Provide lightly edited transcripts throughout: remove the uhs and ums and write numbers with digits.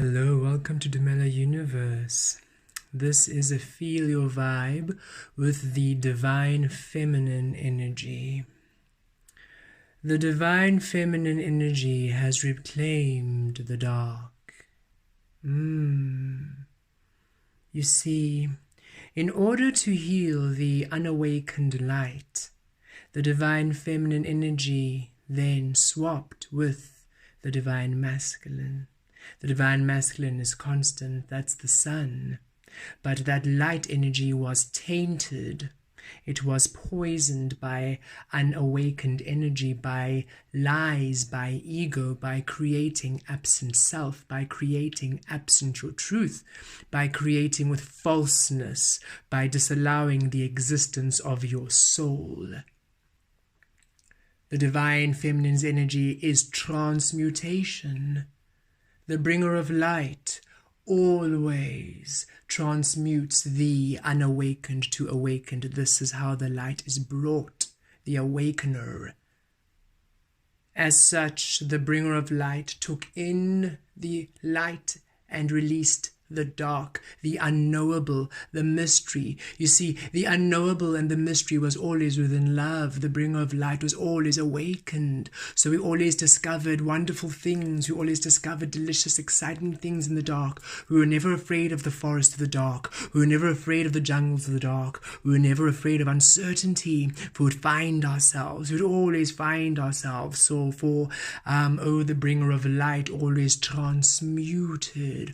Hello, welcome to Demella Universe. This is a Feel Your Vibe with the Divine Feminine Energy. The Divine Feminine Energy has reclaimed the dark. You see, in order to heal the unawakened light, the Divine Feminine Energy then swapped with the Divine Masculine. The Divine Masculine is constant, that's the sun. But that light energy was tainted. It was poisoned by unawakened energy, by lies, by ego, by creating absent self, by creating absent your truth, by creating with falseness, by disallowing the existence of your soul. The Divine Feminine's energy is transmutation. The bringer of light always transmutes the unawakened to awakened. This is how the light is brought, the awakener. As such, the bringer of light took in the light and released the dark, the unknowable, the mystery. You see, the unknowable and the mystery was always within love. The bringer of light was always awakened. So we always discovered wonderful things. We always discovered delicious, exciting things in the dark. We were never afraid of the forest of the dark. We were never afraid of the jungles of the dark. We were never afraid of uncertainty. For we would find ourselves. We would always find ourselves. So for, the bringer of light always transmuted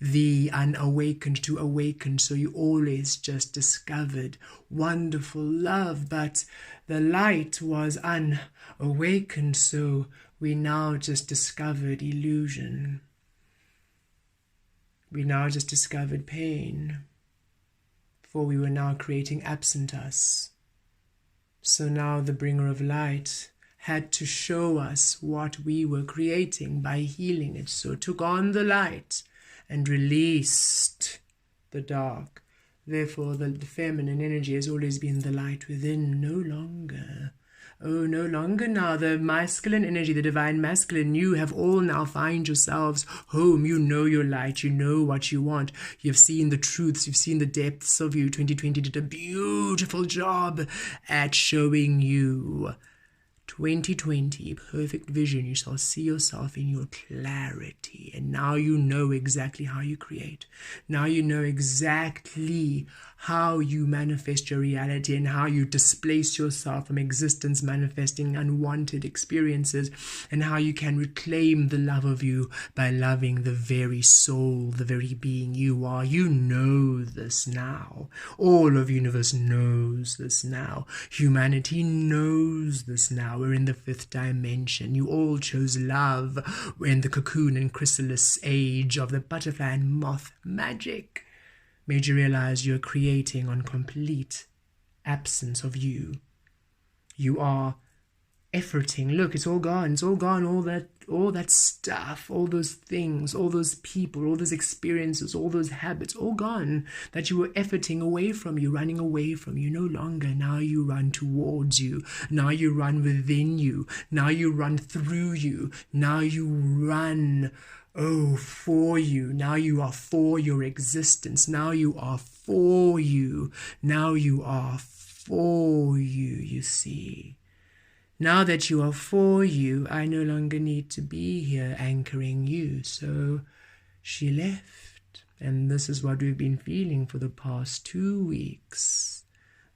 the unawakened to awakened. So you always just discovered wonderful love, but the light was unawakened, so we now just discovered illusion. We now just discovered pain, for we were now creating absent us. So now the bringer of light had to show us what we were creating by healing it. So it took on the light and released the dark. Therefore, the feminine energy has always been the light within, no longer. Oh, no longer now. The masculine energy, the divine masculine, you have all now find yourselves home. You know your light. You know what you want. You've seen the truths. You've seen the depths of you. 2020 did a beautiful job at showing you. 2020, perfect vision. You shall see yourself in your clarity. And now you know exactly how you create. Now you know exactly how you manifest your reality and how you displace yourself from existence, manifesting unwanted experiences, and how you can reclaim the love of you by loving the very soul, the very being you are. You know this now. All of universe knows this now. Humanity knows this now. We're in the fifth dimension. You all chose love. We're in the cocoon and chrysalis age of the butterfly and moth magic. Made you realize you're creating on complete absence of you. You are efforting. Look, it's all gone. It's all gone. All that stuff, all those things, all those people, all those experiences, all those habits, all gone that you were efforting away from you, running away from you. No longer. Now you run towards you. Now you run within you. Now you run through you. Now you run for you. Now you are for your existence. Now you are for you. Now you are for you, you see. Now that you are for you, I no longer need to be here anchoring you. So she left. And this is what we've been feeling for the past 2 weeks.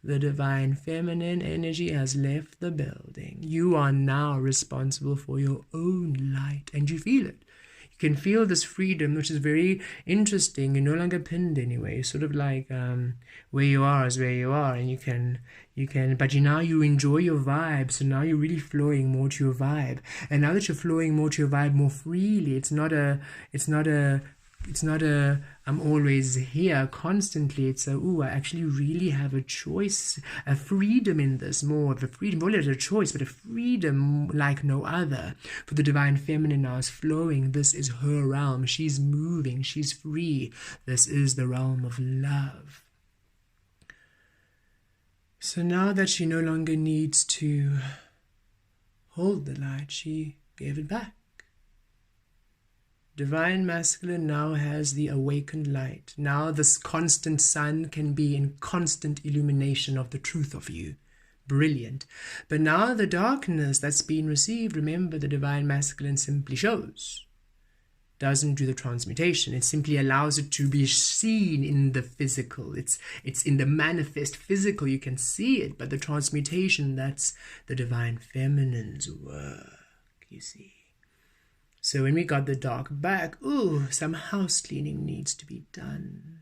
The divine feminine energy has left the building. You are now responsible for your own light, and you feel it. You can feel this freedom, which is very interesting. You're no longer pinned anyway. Sort of like where you are is where you are, and you can, but now you enjoy your vibe. So now you're really flowing more to your vibe. And now that you're flowing more to your vibe more freely, it's not a I'm always here constantly. It's I actually really have a choice, a freedom in this, more of a freedom, not a choice, but a freedom like no other. For the divine feminine now is flowing. This is her realm. She's moving. She's free. This is the realm of love. So now that she no longer needs to hold the light, she gave it back. Divine Masculine now has the awakened light. Now this constant sun can be in constant illumination of the truth of you. Brilliant. But now the darkness that's been received, remember, the Divine Masculine simply shows. Doesn't do the transmutation. It simply allows it to be seen in the physical. It's in the manifest physical. You can see it, but the transmutation, that's the Divine Feminine's work, you see. So when we got the dark back, some house cleaning needs to be done.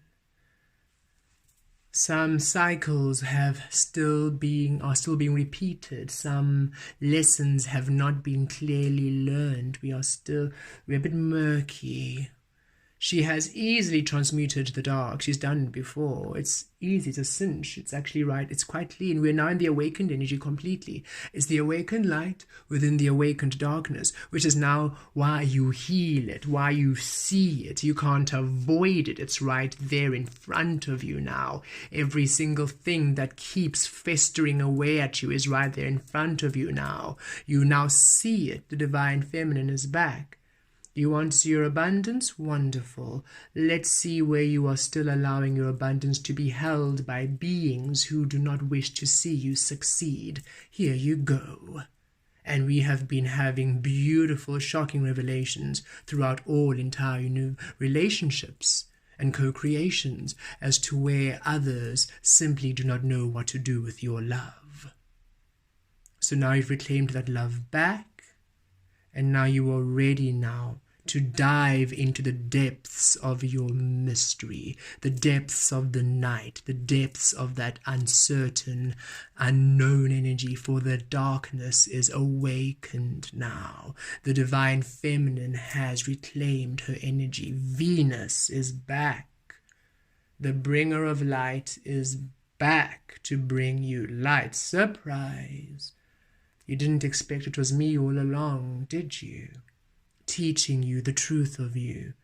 Some cycles are still being repeated. Some lessons have not been clearly learned. We're a bit murky. She has easily transmuted the dark. She's done it before. It's easy. It's a cinch. It's actually right. It's quite clean. We're now in the awakened energy completely. It's the awakened light within the awakened darkness, which is now why you heal it, why you see it. You can't avoid it. It's right there in front of you now. Every single thing that keeps festering away at you is right there in front of you now. You now see it. The Divine Feminine is back. You want to see your abundance? Wonderful. Let's see where you are still allowing your abundance to be held by beings who do not wish to see you succeed. Here you go. And we have been having beautiful, shocking revelations throughout all entire new relationships and co-creations as to where others simply do not know what to do with your love. So now you've reclaimed that love back, and now you are ready now to dive into the depths of your mystery, the depths of the night, the depths of that uncertain, unknown energy, for the darkness is awakened now. The Divine Feminine has reclaimed her energy. Venus is back. The bringer of light is back to bring you light. Surprise! You didn't expect it was me all along, did you? Teaching you the truth of you.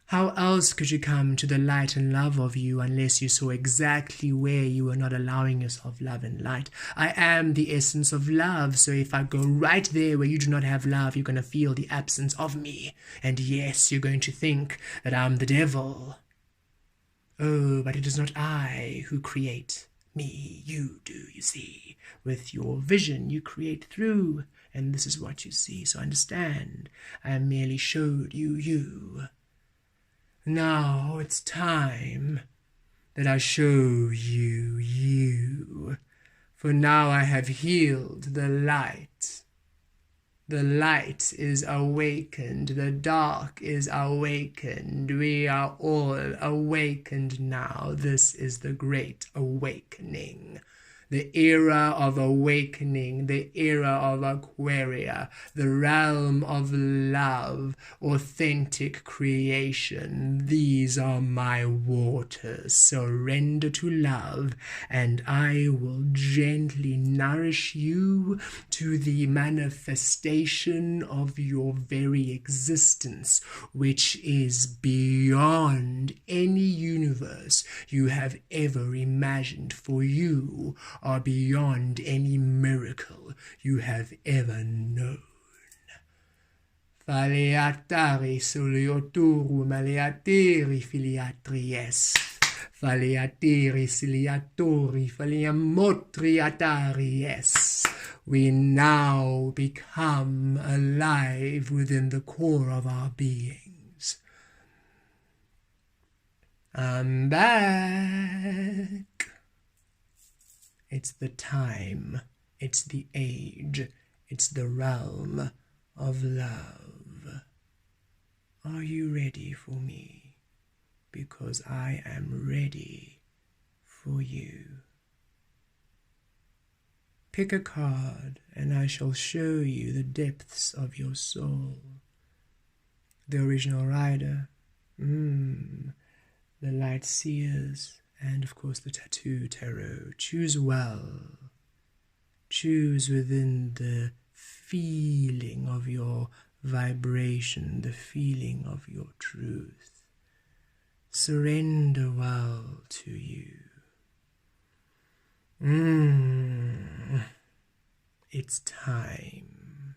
How else could you come to the light and love of you unless you saw exactly where you were not allowing yourself love and light? I am the essence of love, so if I go right there where you do not have love, you're going to feel the absence of me. And yes, you're going to think that I'm the devil. Oh, but it is not I who create me. You do, you see. With your vision, you create through. And this is what you see, so understand. I merely showed you you. Now it's time that I show you you. For now I have healed the light. The light is awakened. The dark is awakened. We are all awakened now. This is the great awakening. The era of awakening, the era of Aquaria, the realm of love, authentic creation. These are my waters. Surrender to love, and I will gently nourish you to the manifestation of your very existence, which is beyond any universe you have ever imagined. For you are beyond any miracle you have ever known. Faleatari solioturu maleateri filiatries. Faleateri siliatori faliamotriataries. We now become alive within the core of our beings. I'm back. It's the time, it's the age, it's the realm of love. Are you ready for me? Because I am ready for you. Pick a card and I shall show you the depths of your soul. The original rider, the light seers, and of course the tattoo tarot. Choose well. Choose within the feeling of your vibration, the feeling of your truth. Surrender well to you. It's time.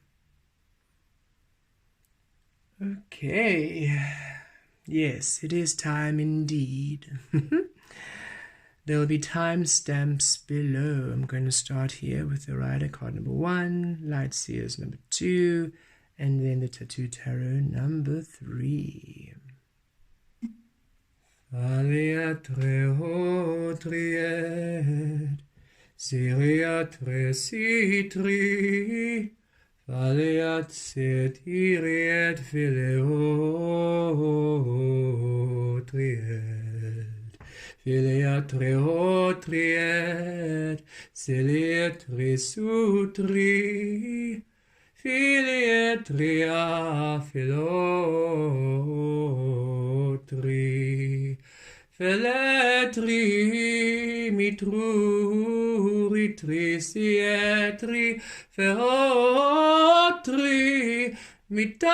Okay. Yes, it is time indeed. There will be timestamps below. I'm going to start here with the Rider card number 1, Light Seers number 2, and then the Tattoo Tarot number 3. Aleatre hotriet, Siriatre citri, Valeat setiriet fileotriet. Fileatre hotriet, Ciliatre sutri, Filiatria filotri. Feletri mitruri trisietri ferotri mitafliet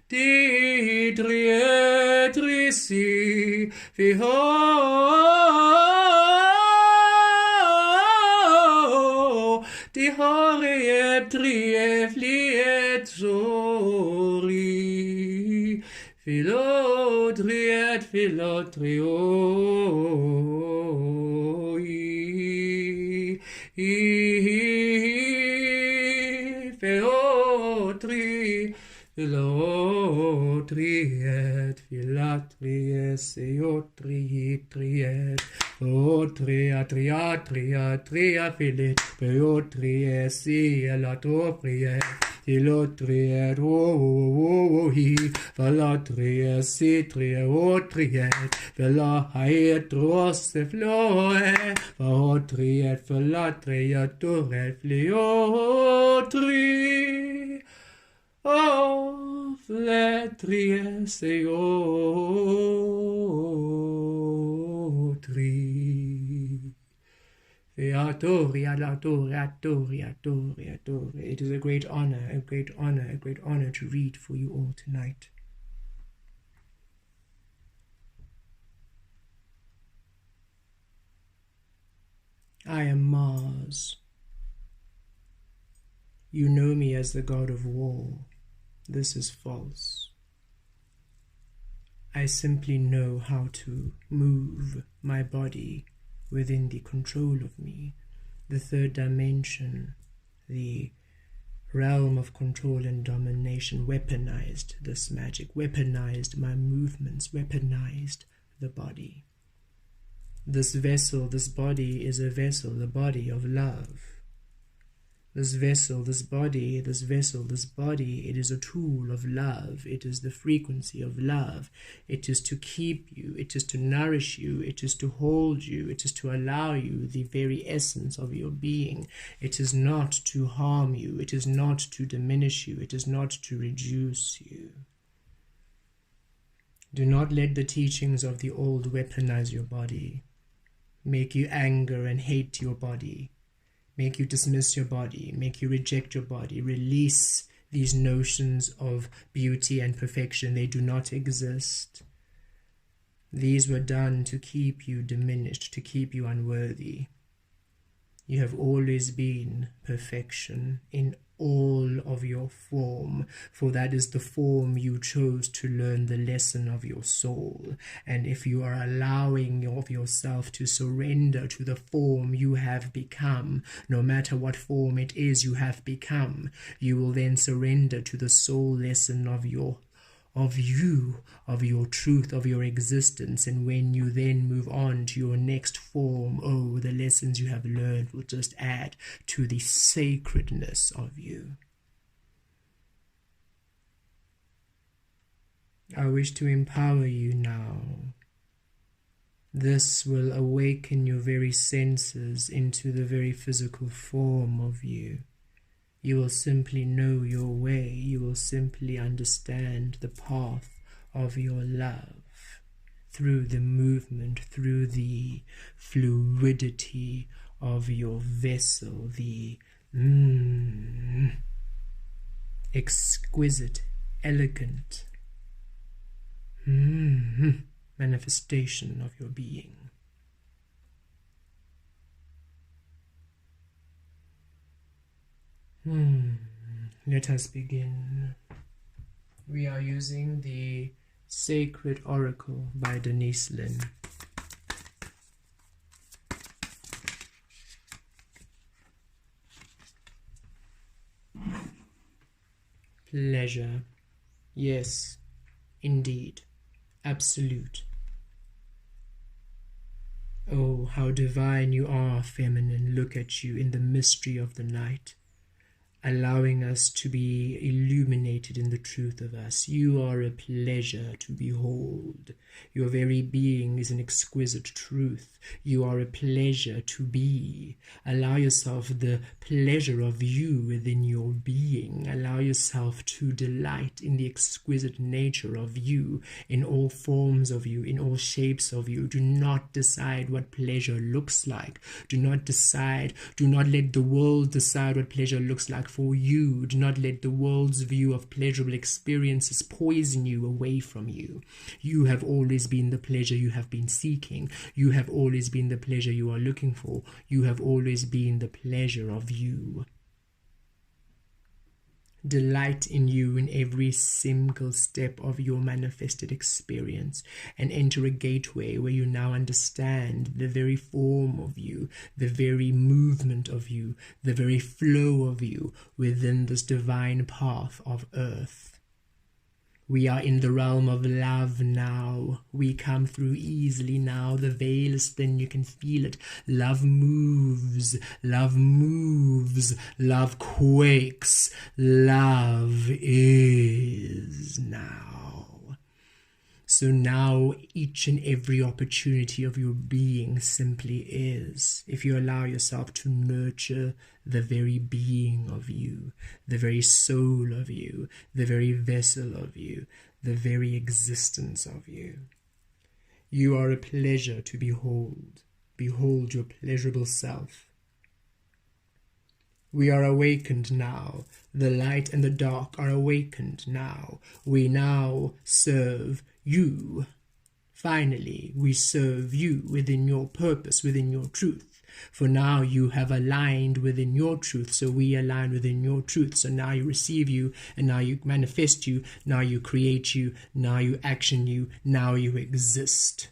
didrietrisi fiho dihorietrie zori Philodriet, philotrioi, Feotri, philotriet, philatries, eotri, triet, Otria, tria, tria, tria, filit, Feotries, elatopriet, Philotriet, hi, Philotriet, citriet, otriet, Philohiet, rossefloet, Philotriet, Philotriet, turet, fliotri, oh, fletries, eotri. Adore. It is a great honor to read for you all tonight. I am Mars. You know me as the god of war. This is false. I simply know how to move my body within the control of me, the third dimension, the realm of control and domination, weaponized this magic, weaponized my movements, weaponized the body. This vessel, this body is a vessel, the body of love. This vessel, this body, it is a tool of love. It is the frequency of love. It is to keep you. It is to nourish you. It is to hold you. It is to allow you the very essence of your being. It is not to harm you. It is not to diminish you. It is not to reduce you. Do not let the teachings of the old weaponize your body, make you anger and hate your body, make you dismiss your body, make you reject your body, release these notions of beauty and perfection. They do not exist. These were done to keep you diminished, to keep you unworthy. You have always been perfection in all of your form, for that is the form you chose to learn the lesson of your soul. And if you are allowing of yourself to surrender to the form you have become, no matter what form it is you have become, you will then surrender to the soul lesson of your truth, of your existence. And when you then move on to your next form, oh, the lessons you have learned will just add to the sacredness of you. I wish to empower you now. This will awaken your very senses into the very physical form of you. You will simply know your way. You will simply understand the path of your love through the movement, through the fluidity of your vessel, the exquisite, elegant manifestation of your being. Let us begin. We are using the Sacred Oracle by Denise Linn. Pleasure. Yes, indeed. Absolute. Oh, how divine you are, feminine. Look at you in the mystery of the night, allowing us to be illuminated in the truth of us. You are a pleasure to behold. Your very being is an exquisite truth. You are a pleasure to be. Allow yourself the pleasure of you within your being. Allow yourself to delight in the exquisite nature of you, in all forms of you, in all shapes of you. Do not decide what pleasure looks like. Do not let the world decide what pleasure looks like for you. Do not let the world's view of pleasurable experiences poison you away from you. You have always been the pleasure you have been seeking. You have always been the pleasure you are looking for. You have always been the pleasure of you. Delight in you in every single step of your manifested experience, and enter a gateway where you now understand the very form of you, the very movement of you, the very flow of you within this divine path of earth. We are in the realm of love now. We come through easily now. The veil is thin. You can feel it. Love moves. Love moves. Love quakes. Love is now. So now each and every opportunity of your being simply is. If you allow yourself to nurture the very being of you, the very soul of you, the very vessel of you, the very existence of you. You are a pleasure to behold. Behold your pleasurable self. We are awakened now. The light and the dark are awakened now. We now serve you. Finally, we serve you within your purpose, within your truth. For now you have aligned within your truth, so we align within your truth. So now you receive you, and now you manifest you, now you create you, now you action you, now you exist.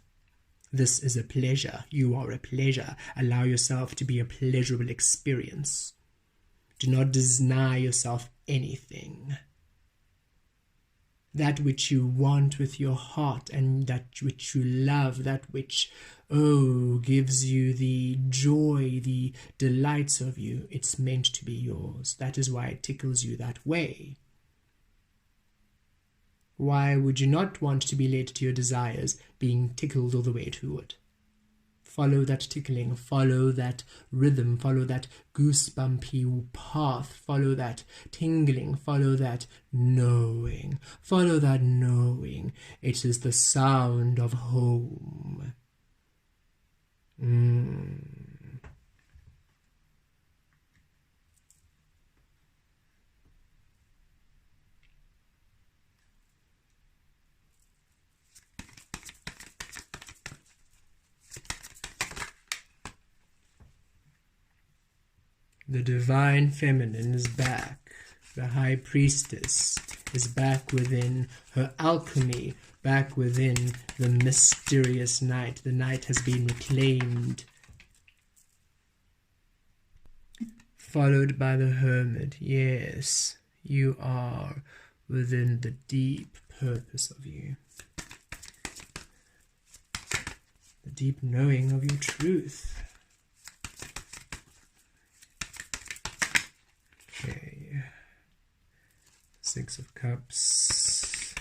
This is a pleasure. You are a pleasure. Allow yourself to be a pleasurable experience. Do not deny yourself anything. That which you want with your heart, and that which you love, that which, gives you the joy, the delights of you, it's meant to be yours. That is why it tickles you that way. Why would you not want to be led to your desires, being tickled all the way to it? Follow that tickling, follow that rhythm, follow that goosebumpy path, follow that tingling, follow that knowing, follow that knowing. It is the sound of home. The divine feminine is back. The high priestess is back within her alchemy, back within the mysterious night. The night has been reclaimed. Followed by the hermit. Yes, you are within the deep purpose of you. The deep knowing of your truth. Okay, Six of Cups,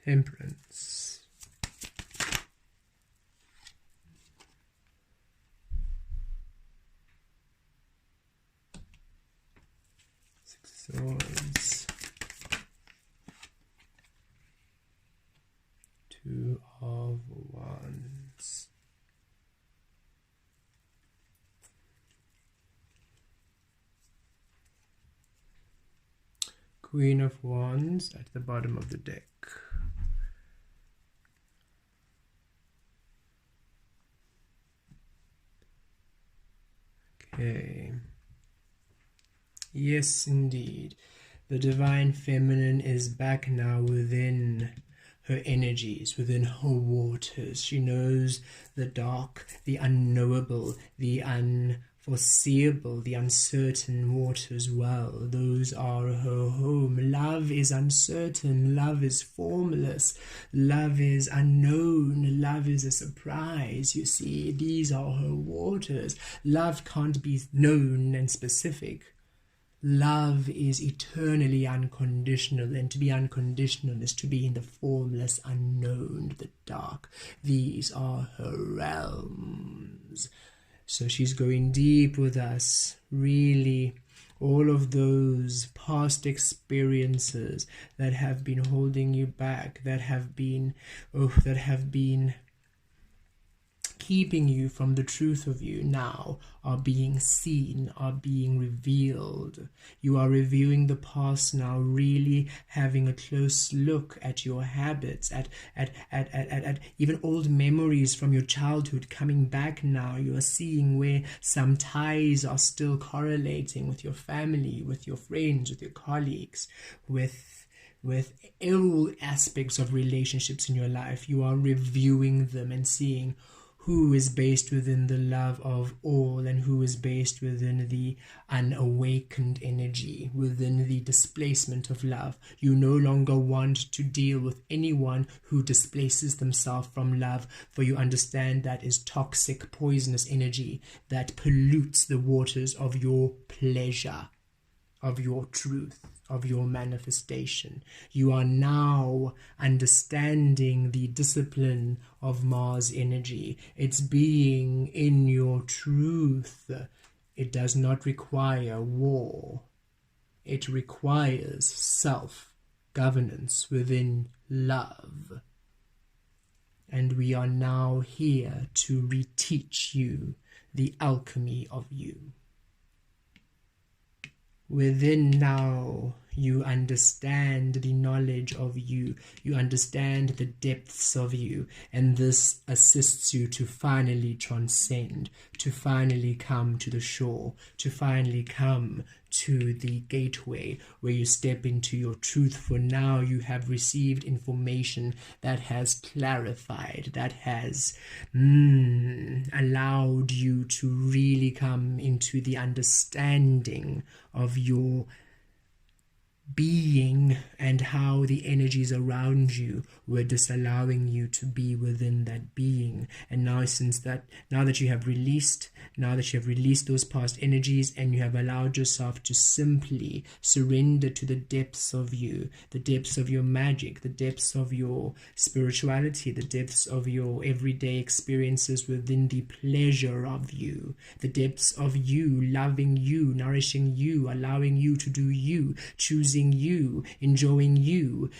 Temperance, Six of Swords, Two of Wands. Queen of Wands at the bottom of the deck. Okay. Yes, indeed. The divine feminine is back now within her energies, within her waters. She knows the dark, the unknowable, the unforeseeable, the uncertain waters well. Those are her home. Love is uncertain. Love is formless. Love is unknown. Love is a surprise. You see, these are her waters. Love can't be known and specific. Love is eternally unconditional, and to be unconditional is to be in the formless unknown, the dark. These are her realms. So she's going deep with us, really. All of those past experiences that have been holding you back, that have been keeping you from the truth of you, now are being seen, are being revealed. You are reviewing the past now, really having a close look at your habits, at even old memories from your childhood coming back now. You are seeing where some ties are still correlating with your family, with your friends, with your colleagues, with all aspects of relationships in your life. You are reviewing them and seeing who is based within the love of all and who is based within the unawakened energy, within the displacement of love. You no longer want to deal with anyone who displaces themselves from love, for you understand that is toxic, poisonous energy that pollutes the waters of your pleasure, of your truth, of your manifestation. You are now understanding the discipline of Mars energy. It's being in your truth. It does not require war. It requires self-governance within love. And we are now here to reteach you the alchemy of you. Within now, you understand the knowledge of you. You understand the depths of you. And this assists you to finally transcend, to finally come to the shore, to finally come to the gateway where you step into your truth. For now you have received information that has clarified, that has allowed you to really come into the understanding of your being and how the energies around you were disallowing you to be within that being. And now now that you have released those past energies, and you have allowed yourself to simply surrender to the depths of you, the depths of your magic, the depths of your spirituality, the depths of your everyday experiences within the pleasure of you, the depths of you, loving you, nourishing you, allowing you to do you, choosing you, enjoying you,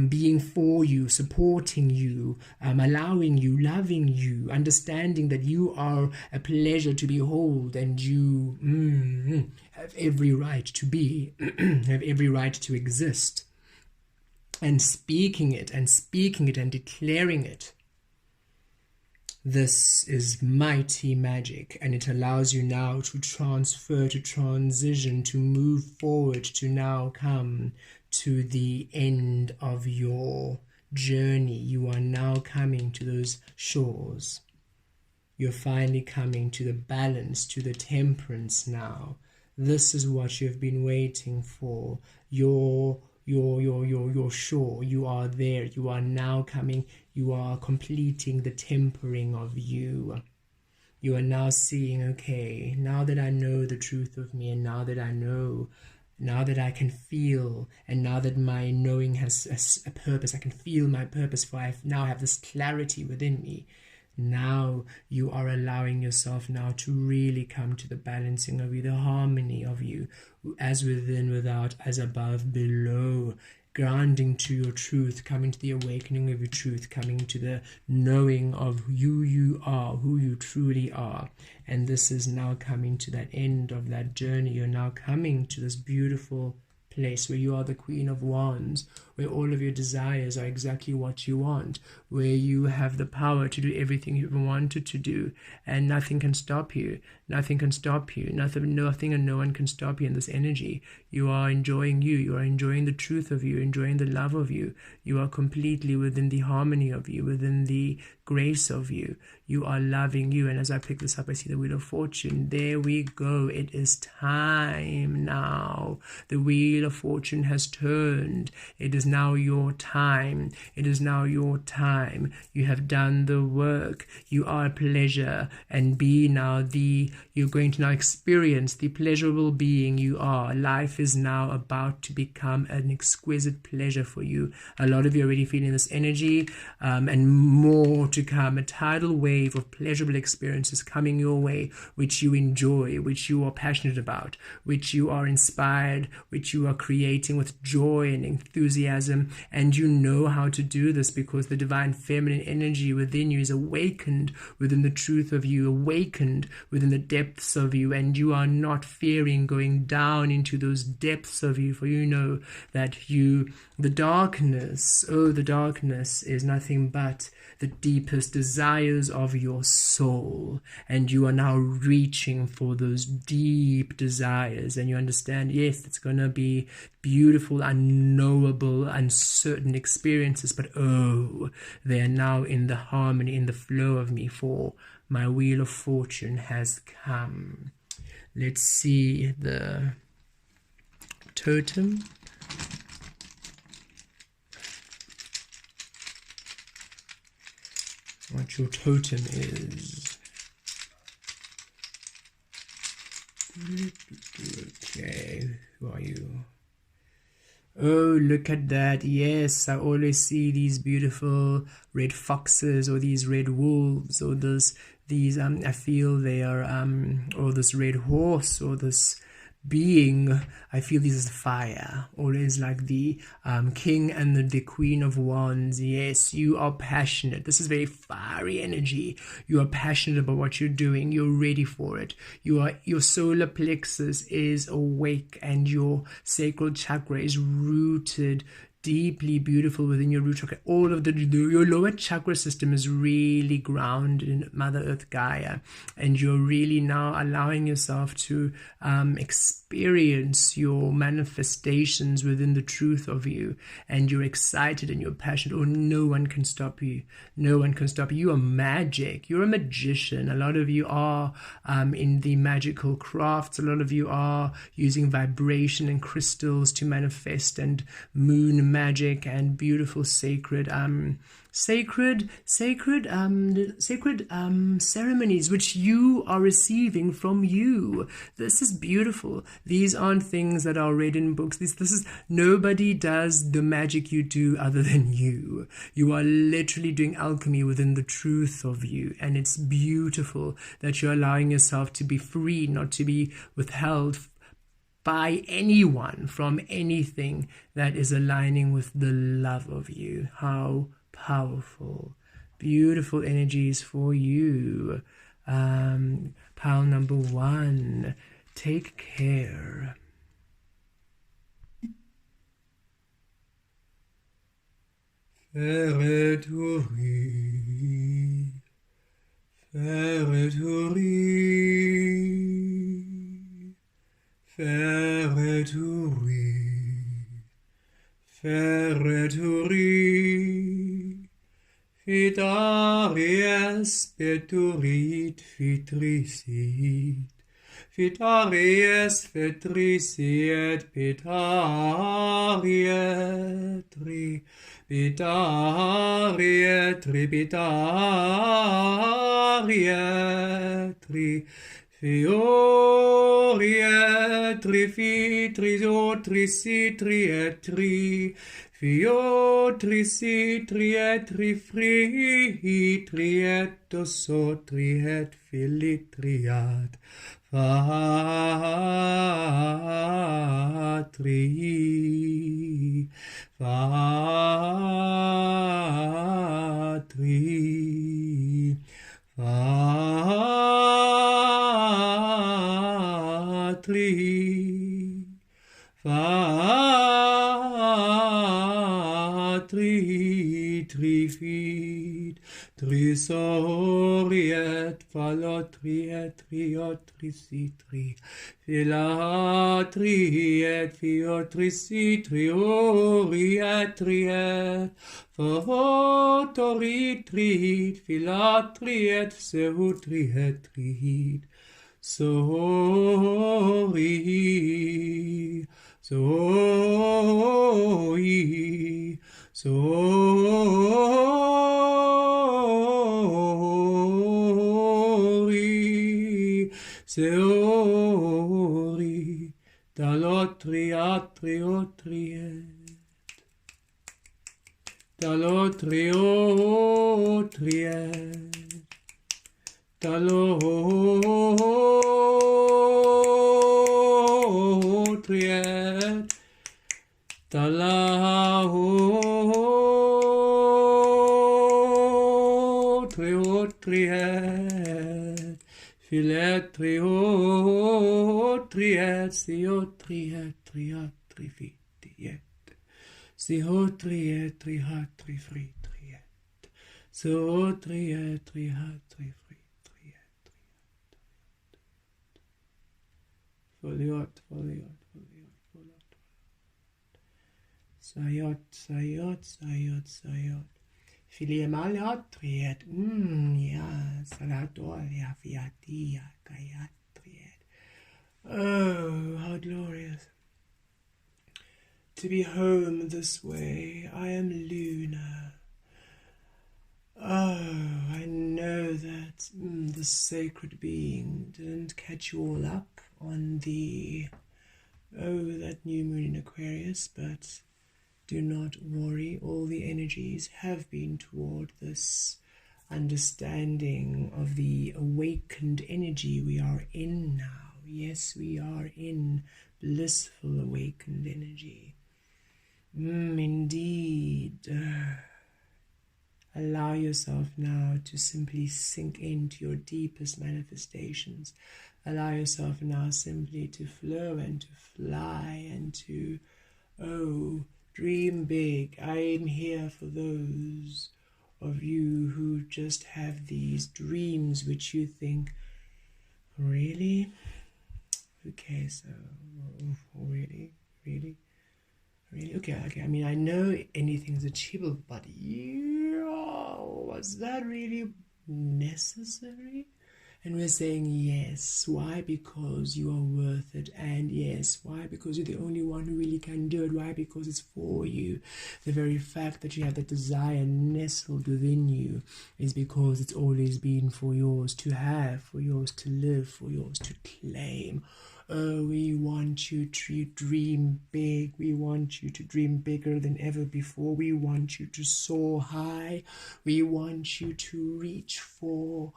being for you, supporting you, allowing you, loving you, understanding that you are a pleasure to behold, and you have every right to be, have every right to exist, and speaking it and declaring it. This is mighty magic, and it allows you now to transfer, to transition, to move forward, to now come to the end of your journey. You are now coming to those shores. You're finally coming to the balance, to the temperance now. This is what you've been waiting for. Your shore. You are there. You are now coming. You are completing the tempering of you. You are now seeing, okay, now that I know the truth of me, and now that I can feel, and now that my knowing has a purpose, I can feel my purpose, for I now have this clarity within me. Now you are allowing yourself now to really come to the balancing of you, the harmony of you, as within, without, as above, below, grounding to your truth, coming to the awakening of your truth, coming to the knowing of who you are, who you truly are. And this is now coming to that end of that journey. You're now coming to this beautiful place where you are the Queen of Wands, where all of your desires are exactly what you want, where you have the power to do everything you ever wanted to do, and nothing can stop you. Nothing can stop you. Nothing and no one can stop you in this energy. You are enjoying you. You are enjoying the truth of you, enjoying the love of you. You are completely within the harmony of you, within the grace of you. You are loving you. And as I pick this up, I see the Wheel of Fortune. There we go. It is time now. The Wheel of Fortune has turned. It is now your time. It is now your time. You have done the work. You are pleasure, and be now you're going to now experience the pleasurable being you are. Life is now about to become an exquisite pleasure for you. A lot of you are already feeling this energy, and more to come. A tidal wave of pleasurable experiences coming your way, which you enjoy, which you are passionate about, which you are inspired, which you are creating with joy and enthusiasm. And you know how to do this because the divine feminine energy within you is awakened within the truth of you, awakened within the depths of you, and you are not fearing going down into those depths of you, for you know that the darkness is nothing but the deepest desires of your soul, and you are now reaching for those deep desires, and you understand, yes, it's going to be beautiful, unknowable, uncertain experiences, but they are now in the harmony, in the flow of me, for my Wheel of Fortune has come. Let's see the totem. What your totem is. Okay, who are you? Oh, look at that. Yes, I always see these beautiful red foxes or these red wolves or these I feel they are or this red horse or this being. I feel this is fire, always like the king and the queen of wands. Yes, you are passionate. This is very fiery energy. You are passionate about what you're doing. You're ready for it. Your solar plexus is awake, and your sacral chakra is rooted deeply beautiful within your root chakra. All of your lower chakra system is really grounded in Mother Earth Gaia, and you're really now allowing yourself to experience your manifestations within the truth of you, and you're excited and you're passionate. No one can stop you. No one can stop you. You are magic. You're a magician. A lot of you are in the magical crafts. A lot of you are using vibration and crystals to manifest, and moon magic and beautiful sacred ceremonies which you are receiving from you. This is beautiful. These aren't things that are read in books. This is nobody does the magic you do other than you. You are literally doing alchemy within the truth of you, and it's beautiful that you're allowing yourself to be free, not to be withheld by anyone from anything that is aligning with the love of you. How powerful. Beautiful energies for you. Pile number 1. Take care. Ferreturi. Ferreturi. Ferreturi. Ferreturi. Fitarias peturit fitrisit. Fitarias fitrisiet pitarietri. Pitarietri pitarietri. Fiorietri fitrisotri citrietri. Fiotri citrietri fritriet sotriet filitriat. Fatri. Fatri. Fatri. Fatri. trifid, trisoriet, falotriet, triotricitri, filatriet, fiotricitri, oriatriet, fotoritrit, filatriet, pseutriet, trit, sori, soi, sori, seori, dalotriatriotriet, dalotriotriet, dalotriet, triotriet, filetriotriet, siotriet, triatrifitiet, siotriet, trihatrifritriet, siotriet, trihatrifritriet, foliot, foliot, foliot, foliot, sayot, sayot, sayot, sayot, filiemaliatriet, ja, salatoria, fiatia, gaiatriet. Oh, how glorious to be home this way. I am Luna. Oh, I know that the sacred being didn't catch you all up on that new moon in Aquarius, but do not worry, all the energies have been toward this understanding of the awakened energy we are in now. Yes, we are in blissful awakened energy. Indeed. Allow yourself now to simply sink into your deepest manifestations. Allow yourself now simply to flow and to fly and to, dream big. I am here for those of you who just have these dreams which you think, really? Okay, so, really? Okay. I mean, I know anything's achievable, but was that really necessary? And we're saying yes. Why? Because you are worth it. And yes, why? Because you're the only one who really can do it. Why? Because it's for you. The very fact that you have that desire nestled within you is because it's always been for yours to have, for yours to live, for yours to claim. Oh, we want you to dream big. We want you to dream bigger than ever before. We want you to soar high. We want you to reach for,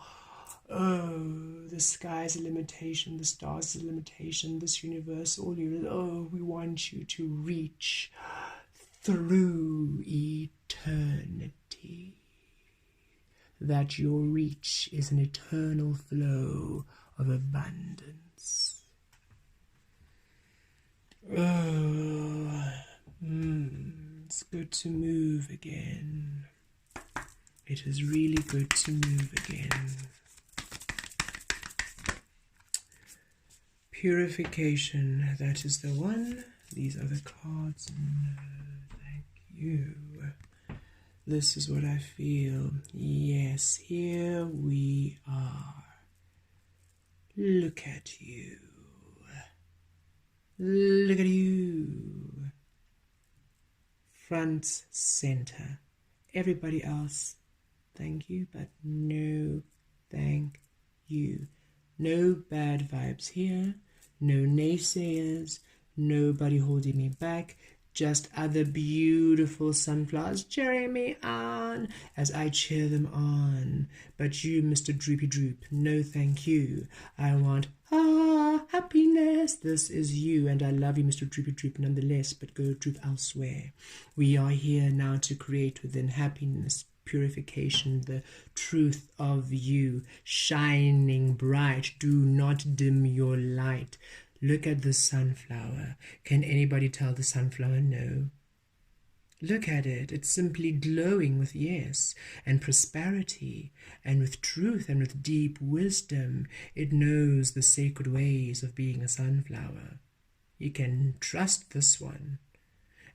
the sky's a limitation, the stars is a limitation, this universe, we want you to reach through eternity. That your reach is an eternal flow of abundance. It's good to move again. It is really good to move again. Purification, that is the one. These are the cards. Thank you. This is what I feel. Yes, here we are. Look at you. Look at you. Front, center. Everybody else, thank you, but no thank you. No bad vibes here. No naysayers. Nobody holding me back. Just other beautiful sunflowers cheering me on as I cheer them on. But you, Mr. Droopy Droop, no thank you. I want happiness. This is you, and I love you, Mr. Droopy Droop, nonetheless, but go droop elsewhere. We are here now to create within happiness, purification, the truth of you, shining bright. Do not dim your light. Look at the sunflower. Can anybody tell the sunflower no? Look at it. It's simply glowing with yes and prosperity and with truth and with deep wisdom. It knows the sacred ways of being a sunflower. You can trust this one.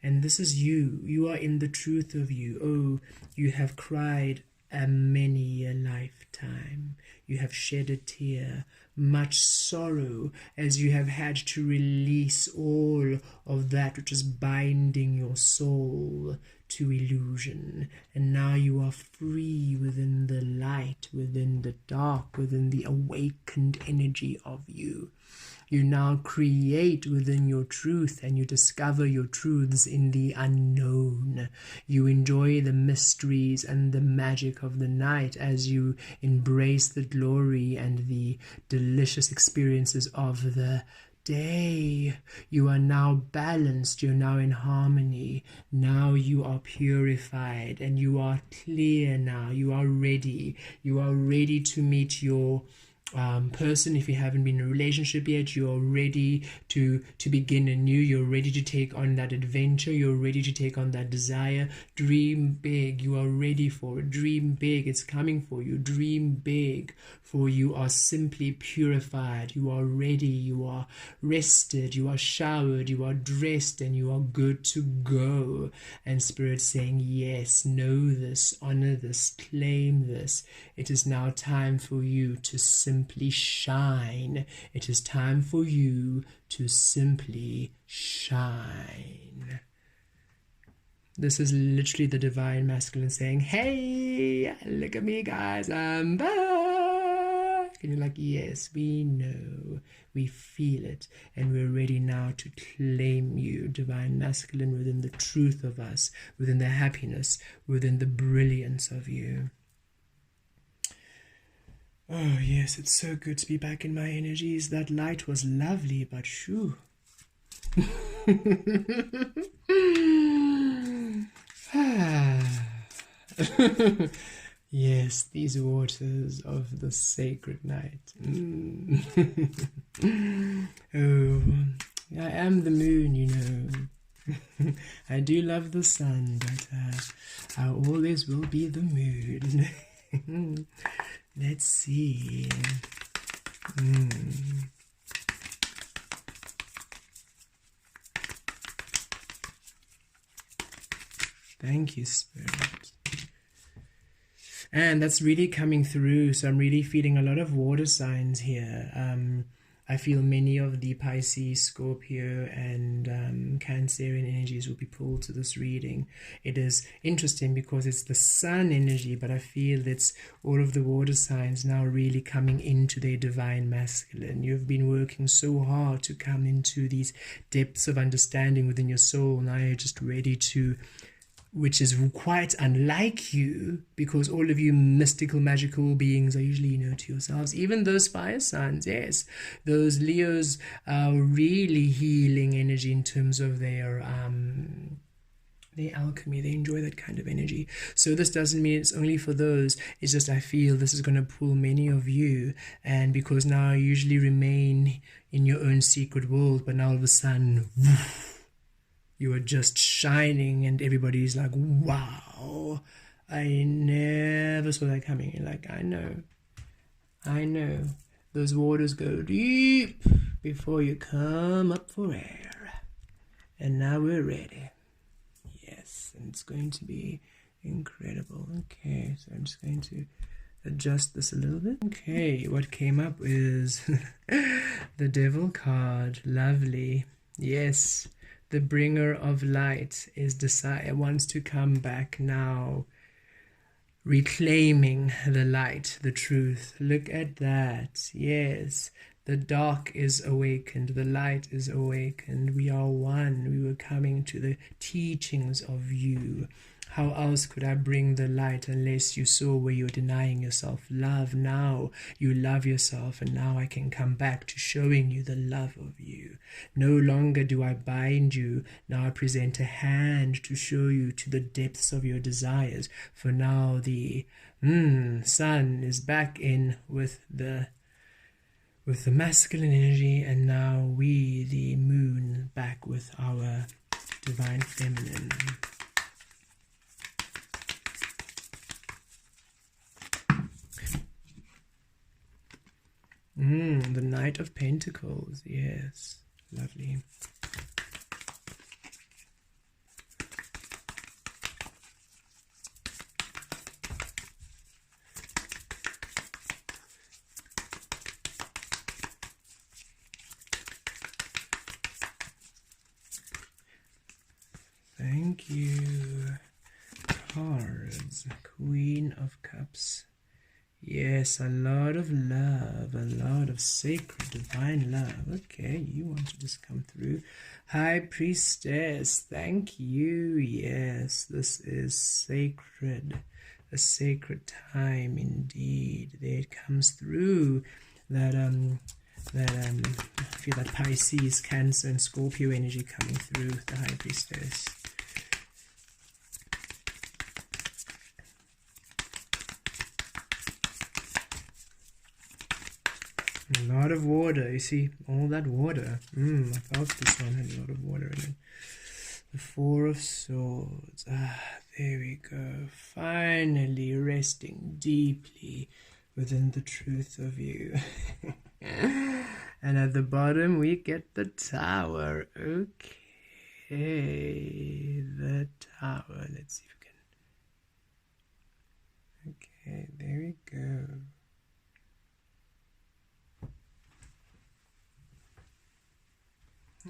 And this is you. You are in the truth of you. Oh, you have cried many a lifetime. You have shed a tear, much sorrow, as you have had to release all of that which is binding your soul to illusion. And now you are free within the light, within the dark, within the awakened energy of you. You now create within your truth, and you discover your truths in the unknown. You enjoy the mysteries and the magic of the night as you embrace the glory and the delicious experiences of the day. You are now balanced, you're now in harmony. Now you are purified and you are clear now. You are ready. You are ready to meet your person. If you haven't been in a relationship yet, you're ready to begin anew. You're ready to take on that adventure. You're ready to take on that desire. Dream big. You are ready for it. Dream big. It's coming for you. Dream big, for you are simply purified. You are ready. You are rested. You are showered. You are dressed, and you are good to go. And Spirit saying, yes, know this, honor this, claim this. It is now time for you to simply shine. It is time for you to simply shine. This is literally the divine masculine saying, hey, look at me, guys, I'm back. And you're like, yes, we know, we feel it, and we're ready now to claim you, divine masculine, within the truth of us, within the happiness, within the brilliance of you. Oh, yes, it's so good to be back in my energies. That light was lovely, but shoo. Yes, these waters of the sacred night. Oh, I am the moon, you know. I do love the sun, but I always will be the moon. Let's see. Thank you, Spirit. And that's really coming through. So I'm really feeling a lot of water signs here. I feel many of the Pisces, Scorpio, and Cancerian energies will be pulled to this reading. It is interesting because it's the sun energy, but I feel it's all of the water signs now really coming into their divine masculine. You've been working so hard to come into these depths of understanding within your soul. Now you're just ready to, which is quite unlike you, because all of you mystical, magical beings are usually, to yourselves. Even those fire signs, yes. Those Leos are really healing energy in terms of their alchemy. They enjoy that kind of energy. So this doesn't mean it's only for those. It's just I feel this is going to pull many of you. And because now you usually remain in your own secret world, but now all of a sudden, you are just shining, and everybody's like, wow, I never saw that coming. You're like, I know. Those waters go deep before you come up for air. And now we're ready. Yes, and it's going to be incredible. Okay, so I'm just going to adjust this a little bit. Okay, what came up is the Devil card. Lovely. Yes. The bringer of light wants to come back now, reclaiming the light, the truth. Look at that. Yes, the dark is awakened, the light is awakened. We are one. We were coming to the teachings of you. How else could I bring the light unless you saw where you're denying yourself love? Now you love yourself, and now I can come back to showing you the love of you. No longer do I bind you. Now I present a hand to show you to the depths of your desires. For now the sun is back in with the masculine energy, and now we, the moon, back with our divine feminine. The Knight of Pentacles. Yes. Lovely. Thank you. Cards. Queen of Cups. Yes, a lot of love, a lot of sacred, divine love. Okay, you want to just come through. High Priestess, thank you. Yes, this is sacred, a sacred time indeed. There it comes through that I feel that Pisces, Cancer, and Scorpio energy coming through with the High Priestess. A lot of water, you see, all that water. I felt this one had a lot of water in it. The Four of Swords. There we go. Finally resting deeply within the truth of you. And at the bottom we get the Tower. Okay, the Tower. Let's see if we can. Okay, there we go.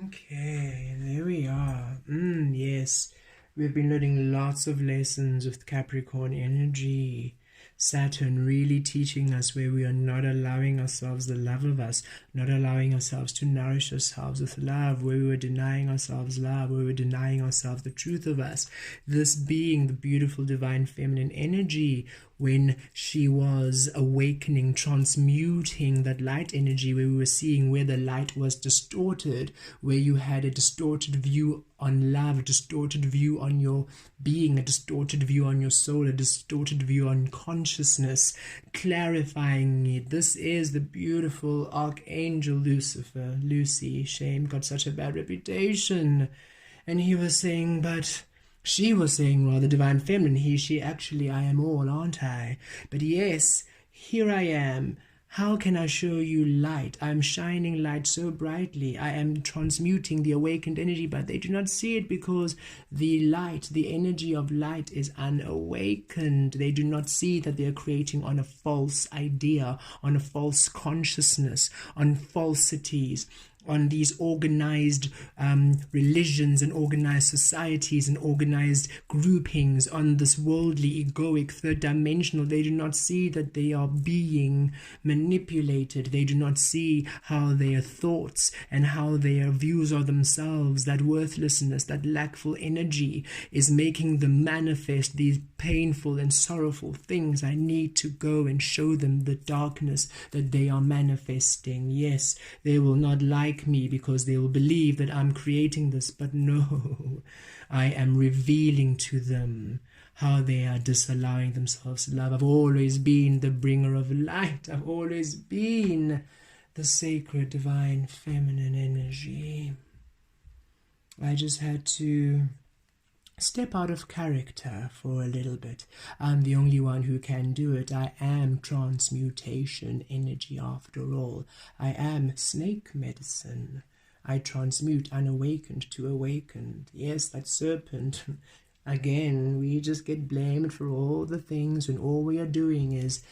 Okay, there we are. Yes, we've been learning lots of lessons with Capricorn energy. Saturn really teaching us where we are not allowing ourselves the love of us, not allowing ourselves to nourish ourselves with love, where we were denying ourselves love, where we were denying ourselves the truth of us. This being the beautiful divine feminine energy, when she was awakening, transmuting that light energy, where we were seeing where the light was distorted, where you had a distorted view on love, a distorted view on your being, a distorted view on your soul, a distorted view on consciousness, clarifying it. This is the beautiful Archangel Lucifer. Lucy, shame, got such a bad reputation. And he was saying, but... she was saying rather, divine feminine, he, she, actually, I am all, aren't I? But yes, here I am. How can I show you light? I am shining light so brightly. I am transmuting the awakened energy, but they do not see it because the light, the energy of light is unawakened. They do not see that they are creating on a false idea, on a false consciousness, on falsities, on these organized religions and organized societies and organized groupings, on this worldly, egoic, third-dimensional. They do not see that they are being manipulated. They do not see how their thoughts and how their views of themselves, that worthlessness, that lackful energy, is making them manifest these painful and sorrowful things. I need to go and show them the darkness that they are manifesting. Yes, they will not like me because they will believe that I'm creating this, but no, I am revealing to them how they are disallowing themselves love. I've always been the bringer of light. I've always been the sacred divine feminine energy. I just had to step out of character for a little bit. I'm the only one who can do it. I am transmutation energy after all. I am snake medicine. I transmute unawakened to awakened. Yes, that serpent. Again, we just get blamed for all the things when all we are doing is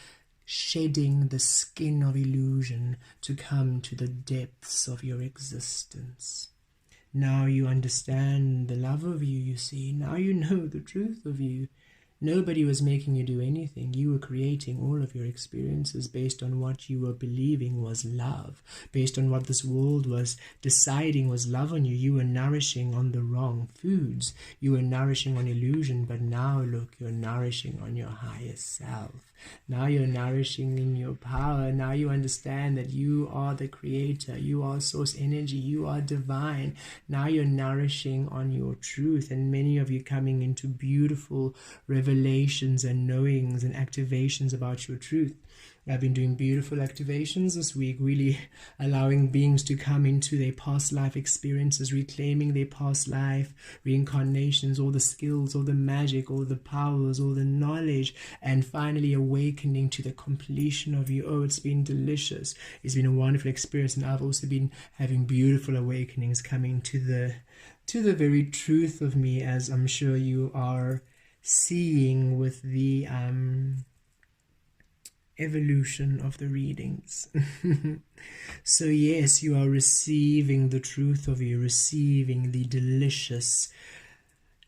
shedding the skin of illusion to come to the depths of your existence. Now you understand the love of you, you see. Now you know the truth of you. Nobody was making you do anything. You were creating all of your experiences based on what you were believing was love, based on what this world was deciding was love on you. You were nourishing on the wrong foods. You were nourishing on illusion, but now look, you're nourishing on your higher self. Now you're nourishing in your power. Now you understand that you are the creator. You are source energy. You are divine. Now you're nourishing on your truth. And many of you coming into beautiful revelations and knowings and activations about your truth. I've been doing beautiful activations this week, really allowing beings to come into their past life experiences, reclaiming their past life, reincarnations, all the skills, all the magic, all the powers, all the knowledge, and finally awakening to the completion of you. Oh, it's been delicious. It's been a wonderful experience, and I've also been having beautiful awakenings coming to the very truth of me, as I'm sure you are seeing with the evolution of the readings. So yes, you are receiving the truth of you, receiving the delicious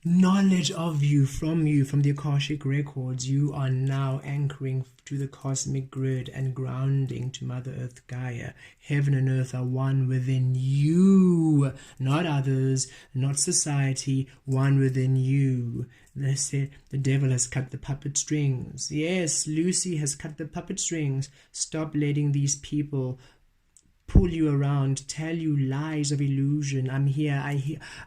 knowledge of you from the Akashic records. You are now anchoring to the cosmic grid and grounding to Mother Earth Gaia. Heaven and earth are one within you, not others, not society, one within you. They said the devil has cut the puppet strings. Yes, Lucy has cut the puppet strings. Stop letting these people pull you around, tell you lies of illusion. I'm here.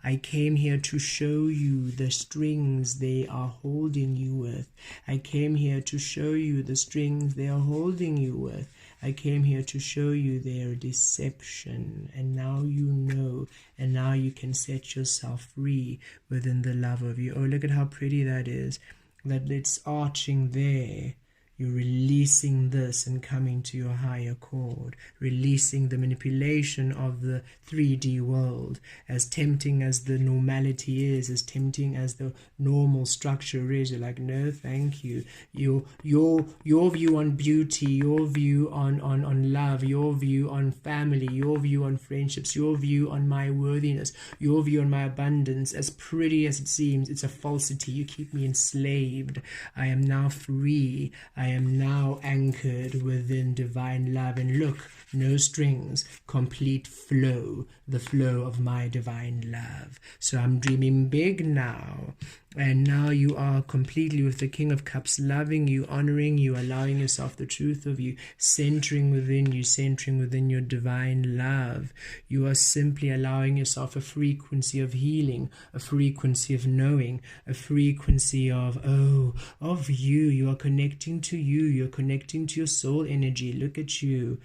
I came here to show you the strings they are holding you with. I came here to show you the strings they are holding you with. I came here to show you their deception, and now you know, and now you can set yourself free within the love of you. Oh, look at how pretty that is, that it's arching there. You're releasing this and coming to your higher chord, releasing the manipulation of the 3D world. As tempting as the normality is, as tempting as the normal structure is, you're like, no, thank you. Your view on beauty, your view on love, your view on family, your view on friendships, your view on my worthiness, your view on my abundance, as pretty as it seems, it's a falsity. You keep me enslaved. I am now free. I am now anchored within divine love, and look, no strings, complete flow, the flow of my divine love. So I'm dreaming big now, and now you are completely with the King of Cups, loving you, honoring you, allowing yourself the truth of you, centering within you, centering within your divine love. You are simply allowing yourself a frequency of healing, a frequency of knowing, a frequency of you. You are connecting to you. You're connecting to your soul energy. Look at you,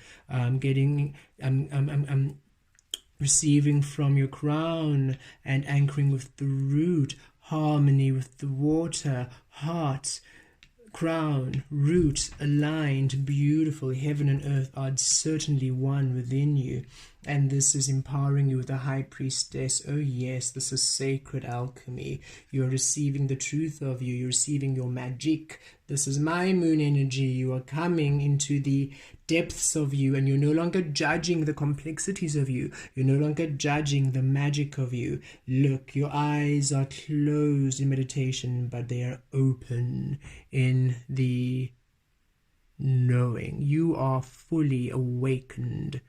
receiving from your crown and anchoring with the root, harmony with the water, heart, crown, root, aligned, beautiful. Heaven and earth are certainly one within you, and this is empowering you with the high priestess. Oh yes, this is sacred alchemy. You're receiving the truth of you. You're receiving your magic. This is my moon energy. You are coming into the depths of you, and you're no longer judging the complexities of you. You're no longer judging the magic of you. Look, your eyes are closed in meditation, but they are open in the knowing. You are fully awakened.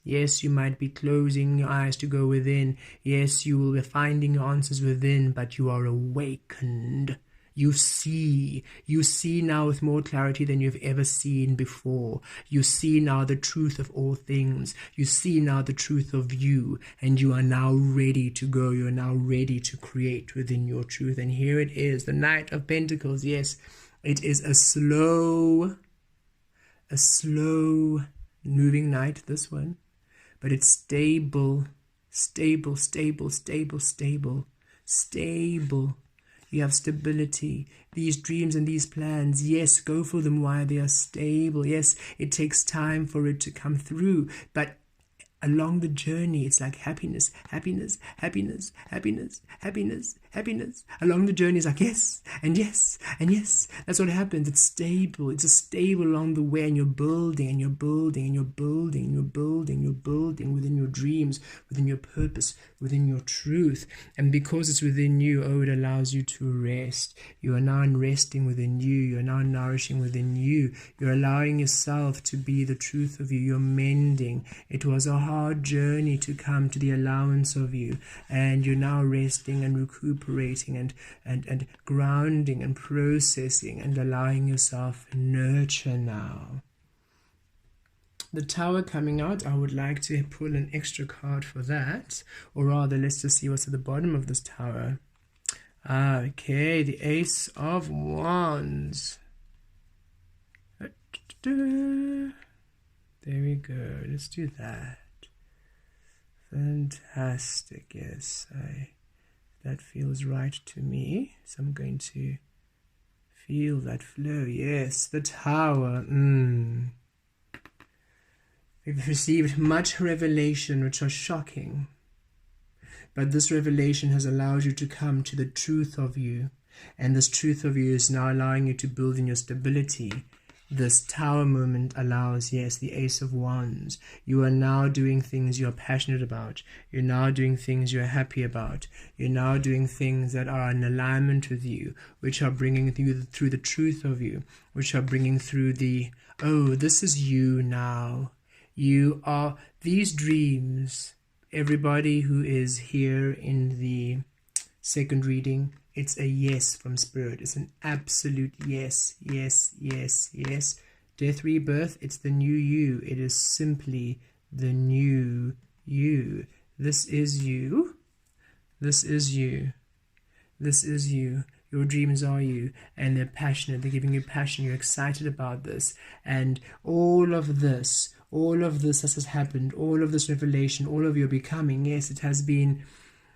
Yes, you might be closing your eyes to go within. Yes, you will be finding your answers within, but you are awakened. You see now with more clarity than you've ever seen before. You see now the truth of all things. You see now the truth of you, and you are now ready to go. You are now ready to create within your truth. And here it is, the Knight of Pentacles. Yes, it is a slow moving knight, this one, but it's stable. You have stability. These dreams and these plans, yes, go for them while they are stable. Yes, it takes time for it to come through, but along the journey, it's like happiness. Along the journey, it's like yes, and yes, and yes. That's what happens. It's stable. It's a stable along the way, and you're building, and you're building, and you're building, and you're building, you're building within your dreams, within your purpose, within your truth. And because it's within you, it allows you to rest. You are now resting within you. You are now nourishing within you. You're allowing yourself to be the truth of you. You're mending. It was a hard journey to come to the allowance of you, and you're now resting and recuperating and grounding and processing and allowing yourself nurture now. The Tower coming out, I would like to pull an extra card for that, or rather let's just see what's at the bottom of this Tower. Okay, the Ace of Wands. There we go. Let's do that. Fantastic. Yes, that feels right to me. So I'm going to feel that flow. Yes, the Tower. We've received much revelation, which are shocking. But this revelation has allowed you to come to the truth of you. And this truth of you is now allowing you to build in your stability. This Tower moment allows, yes, the Ace of Wands. You are now doing things you're passionate about. You're now doing things you're happy about. You're now doing things that are in alignment with you, which are bringing you through the truth of you, which are bringing through the, oh, this is you now. You are these dreams. Everybody who is here in the second reading, it's a yes from Spirit. It's an absolute yes, yes, yes, yes. Death, rebirth, it's the new you. It is simply the new you. This is you. This is you. This is you. Your dreams are you, and they're passionate. They're giving you passion. You're excited about this. And all of this that has happened, all of this revelation, all of your becoming, yes, it has been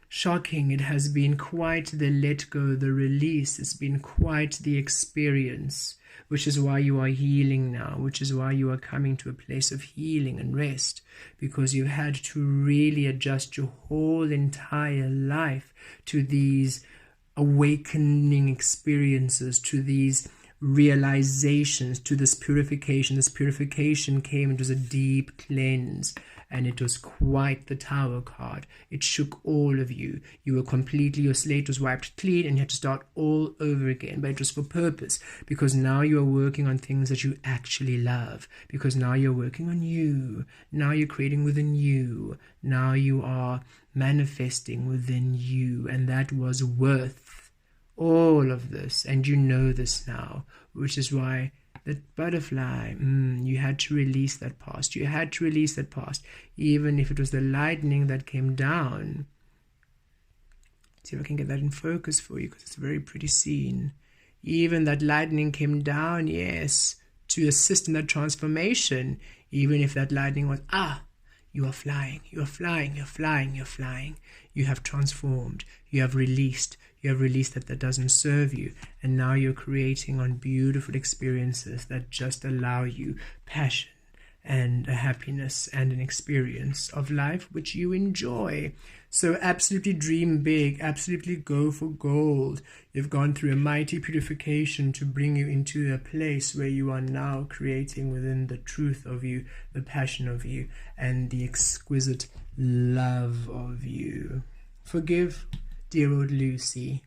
shocking. It has been quite the let go, the release. It's been quite the experience, which is why you are healing now, which is why you are coming to a place of healing and rest, because you had to really adjust your whole entire life to these awakening experiences, to these realizations, to this purification. This purification came, it was a deep cleanse, and it was quite the Tower card. It shook all of you. You were completely, your slate was wiped clean, and you had to start all over again. But it was for purpose, because now you are working on things that you actually love, because now you're working on you. Now you're creating within you. Now you are manifesting within you, and that was worth all of this, and you know this now, which is why the butterfly, you had to release that past. You had to release that past, even if it was the lightning that came down. See if I can get that in focus for you, because it's a very pretty scene. Even that lightning came down, yes, to assist in that transformation. Even if that lightning was, you are flying, you are flying, you're flying, you're flying. You have transformed, you have released that doesn't serve you. And now you're creating on beautiful experiences that just allow you passion and a happiness and an experience of life which you enjoy. So absolutely dream big, absolutely go for gold. You've gone through a mighty purification to bring you into a place where you are now creating within the truth of you, the passion of you, and the exquisite love of you. Forgive, dear old Lucy.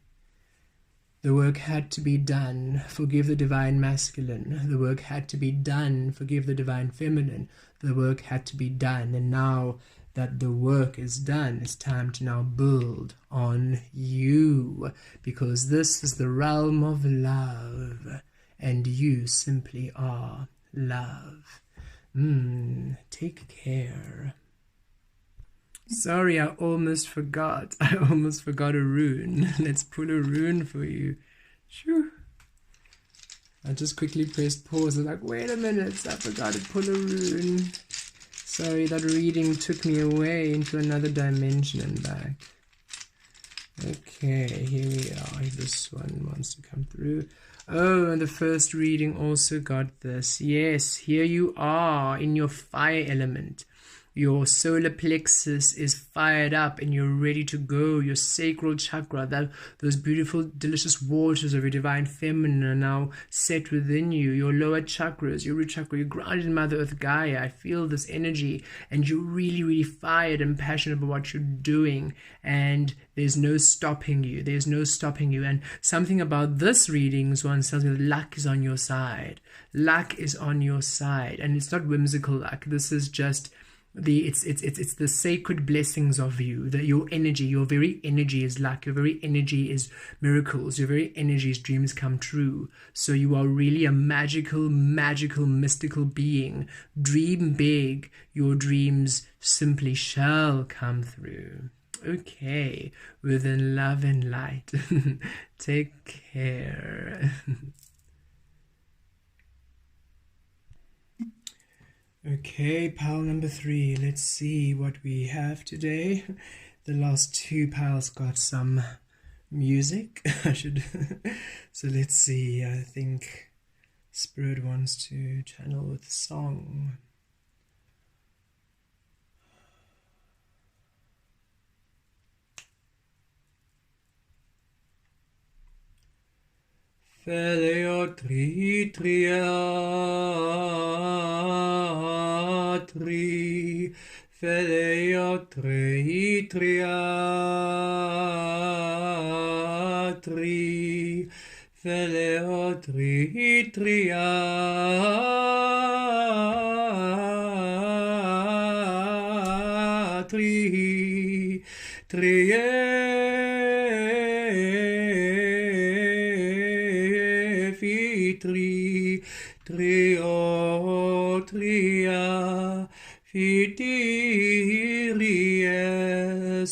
The work had to be done. Forgive the divine masculine. The work had to be done. Forgive the divine feminine. The work had to be done. And now that the work is done, it's time to now build on you, because this is the realm of love, and you simply are love. Take care. Sorry, I almost forgot. I almost forgot a rune. Let's pull a rune for you. Shoo. I just quickly pressed pause. I was like, wait a minute, I forgot to pull a rune. Sorry, that reading took me away into another dimension and back. Okay, here we are. This one wants to come through. Oh, and the first reading also got this. Yes, here you are in your fire element. Your solar plexus is fired up and you're ready to go. Your sacral chakra, those beautiful, delicious waters of your divine feminine are now set within you. Your lower chakras, your root chakra, you're grounded in Mother Earth Gaia. I feel this energy, and you're really, really fired and passionate about what you're doing. And there's no stopping you. There's no stopping you. And something about this reading, one tells me that luck is on your side. Luck is on your side. And it's not whimsical luck. This is just it's the sacred blessings of you, that your energy, your very energy is luck, your very energy is miracles, your very energy is dreams come true. So you are really a magical, mystical being. Dream big, your dreams simply shall come through. Okay, within love and light. Take care. Okay, pile number 3. Let's see what we have today. The last 2 piles got some music. So let's see. I think Spirit wants to channel with a song. Vel'Astri, triatri, Vel'Astri, triatri, Vel'Astri, triatri, triotria, fitiries,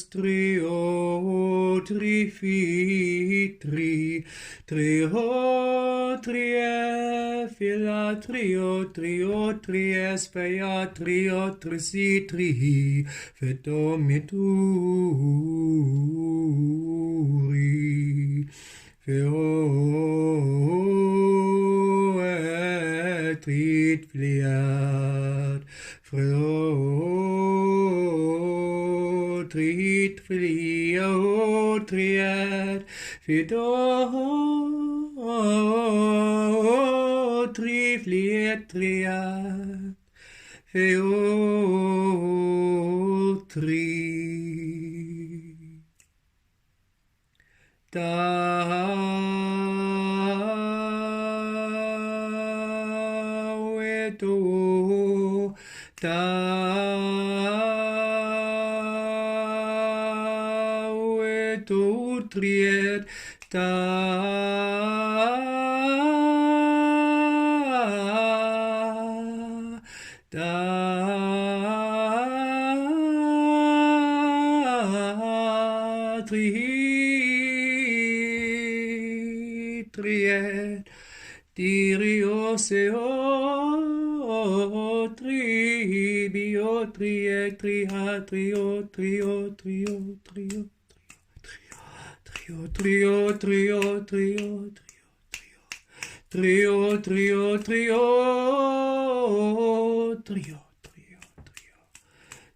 triotrifitri, triotrie, fila, triotries, fea, triotricitri, fetomituri, Trit fliat, trit triat, fido trifliat triat, tri. Triet, triet, dirioseo, tribio, triet, triha, trio, trio, trio, trio. Trio, trio, trio, trio, trio, trio, trio,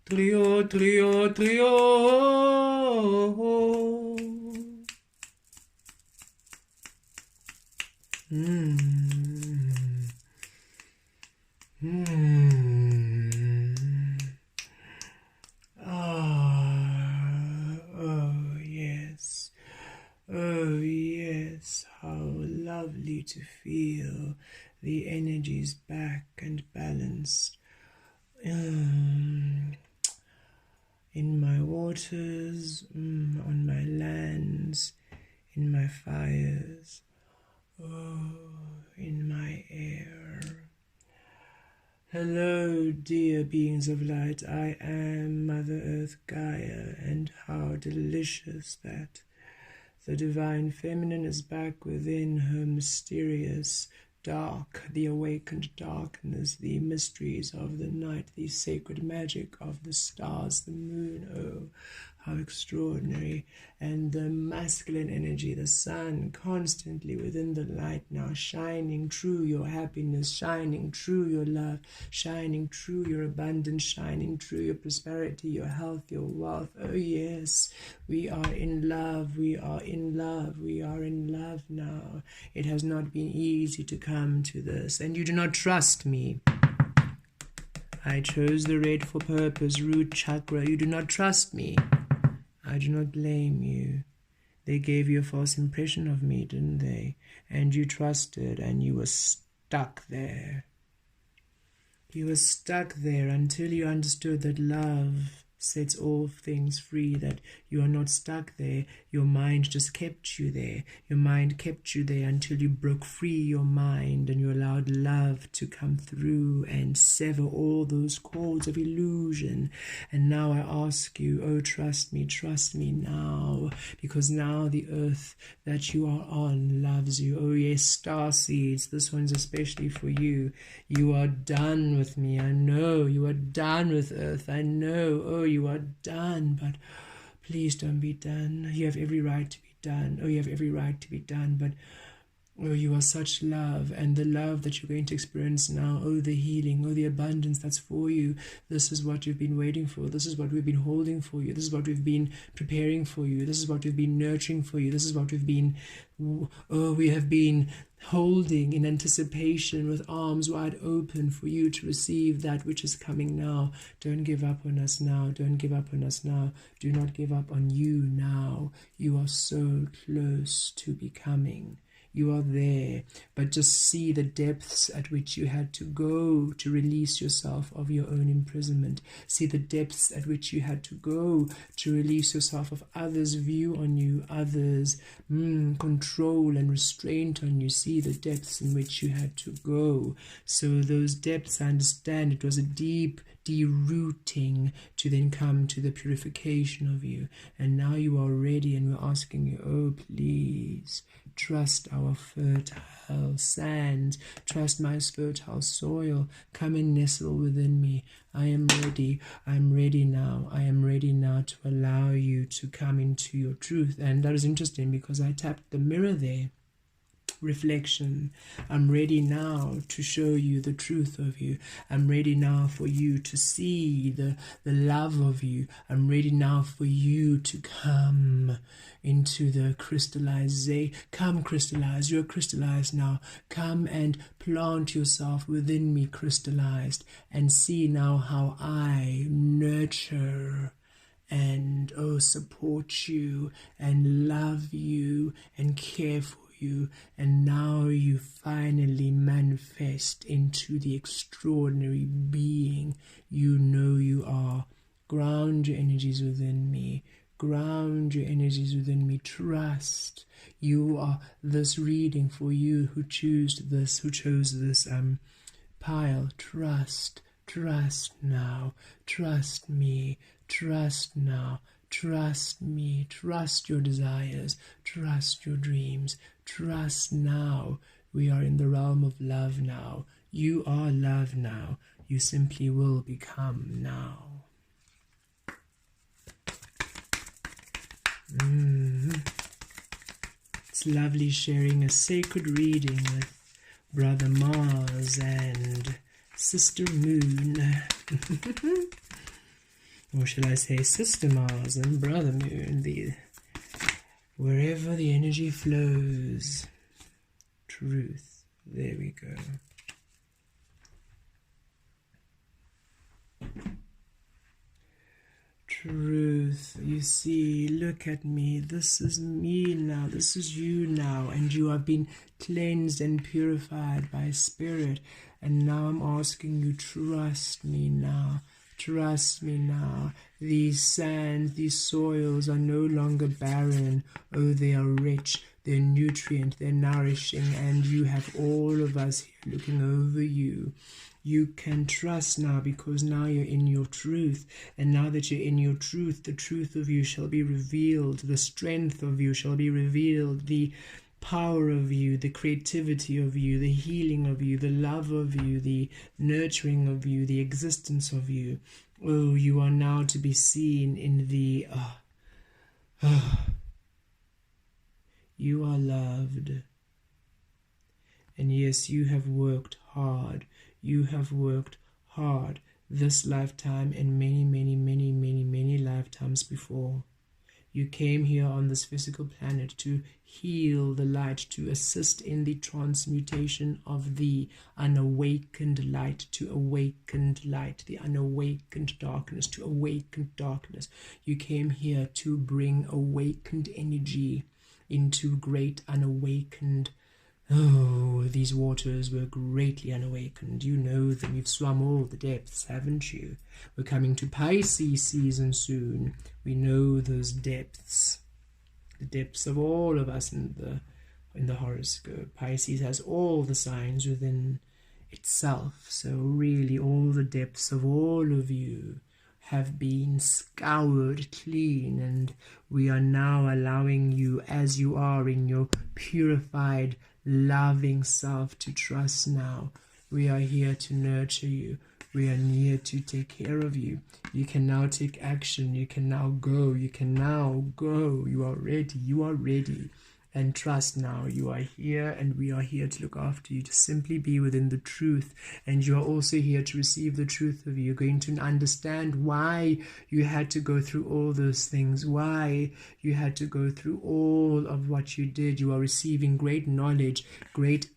trio, trio, trio. Oh yes, how lovely to feel the energies back and balanced in my waters, on my lands, in my fires, in my air. Hello, dear beings of light. I am Mother Earth Gaia, and how delicious that the divine feminine is back within her mysterious dark, the awakened darkness, the mysteries of the night, the sacred magic of the stars, the moon. Oh, how extraordinary. And the masculine energy, the sun, constantly within the light now, shining true your happiness, shining true your love, shining true your abundance, shining true your prosperity, your health, your wealth. Oh yes, we are in love, we are in love, we are in love now. It has not been easy to come to this, and you do not trust me. I chose the red for purpose, root chakra. You do not trust me. I do not blame you. They gave you a false impression of me, didn't they? And you trusted, and you were stuck there. You were stuck there until you understood that love sets all things free, that you are not stuck there. Your mind just kept you there. Your mind kept you there until you broke free your mind and you allowed love to come through and sever all those cords of illusion. And now I ask you, oh, trust me now, because now the earth that you are on loves you. Oh yes, star seeds, this one's especially for you. You are done with me, I know. You are done with earth, I know. Oh, you are done, but please don't be done. You have every right to be done. Oh, you have every right to be done, but oh, you are such love, and the love that you're going to experience now, oh, the healing, oh, the abundance that's for you. This is what you've been waiting for. This is what we've been holding for you. This is what we've been preparing for you. This is what we've been nurturing for you. This is what we have been holding in anticipation with arms wide open for you to receive that which is coming now. Don't give up on us now. Don't give up on us now. Do not give up on you now. You are so close to becoming. You are there, but just see the depths at which you had to go to release yourself of your own imprisonment. See the depths at which you had to go to release yourself of others' view on you, others' control and restraint on you. See the depths in which you had to go. So those depths, I understand, it was a deep derooting to then come to the purification of you. And now you are ready, and we're asking you, oh, please, trust our fertile sands. Trust my fertile soil. Come and nestle within me. I am ready. I'm ready now. I am ready now to allow you to come into your truth. And that is interesting because I tapped the mirror there. Reflection. I'm ready now to show you the truth of you. I'm ready now for you to see the love of you. I'm ready now for you to come into the crystallization. Come crystallize. You're crystallized now. Come and plant yourself within me crystallized, and see now how I nurture and support you and love you and care for you. And now you finally manifest into the extraordinary being you know you are. Ground your energies within me. Ground your energies within me. Trust. You are this reading for you who chose this pile. Trust now. Trust me. Trust now. Trust me. Trust your desires. Trust your dreams. Trust now. We are in the realm of love now. You are love now. You simply will become now. It's lovely sharing a sacred reading with Brother Mars and Sister Moon. Or shall I say Sister Mars and Brother Moon, wherever the energy flows. Truth. There we go. Truth. You see, look at me. This is me now. This is you now. And you have been cleansed and purified by Spirit. And now I'm asking you, trust me now. Trust me now. These sands, these soils are no longer barren. Oh, they are rich. They're nutrient. They're nourishing. And you have all of us here looking over you. You can trust now because now you're in your truth. And now that you're in your truth, the truth of you shall be revealed. The strength of you shall be revealed. The power of you, the creativity of you, the healing of you, the love of you, the nurturing of you, the existence of you. Oh, you are now to be seen in the... You are loved. And yes, you have worked hard. You have worked hard this lifetime and many, many, many, many, many lifetimes before. You came here on this physical planet to heal the light, to assist in the transmutation of the unawakened light to awakened light, the unawakened darkness to awakened darkness. You came here to bring awakened energy into great unawakened Oh, these waters were greatly unawakened. You know them. You've swum all the depths, haven't you? We're coming to Pisces season soon. We know those depths. The depths of all of us in the horoscope. Pisces has all the signs within itself. So really all the depths of all of you have been scoured clean, and we are now allowing you as you are in your purified, loving self to trust now. We are here to nurture you. We are here to take care of you. You can now take action. You can now go. You can now go. You are ready. You are ready. And trust now. You are here, and we are here to look after you, to simply be within the truth. And you are also here to receive the truth of you. You're going to understand why you had to go through all those things, why you had to go through all of what you did. You are receiving great knowledge, great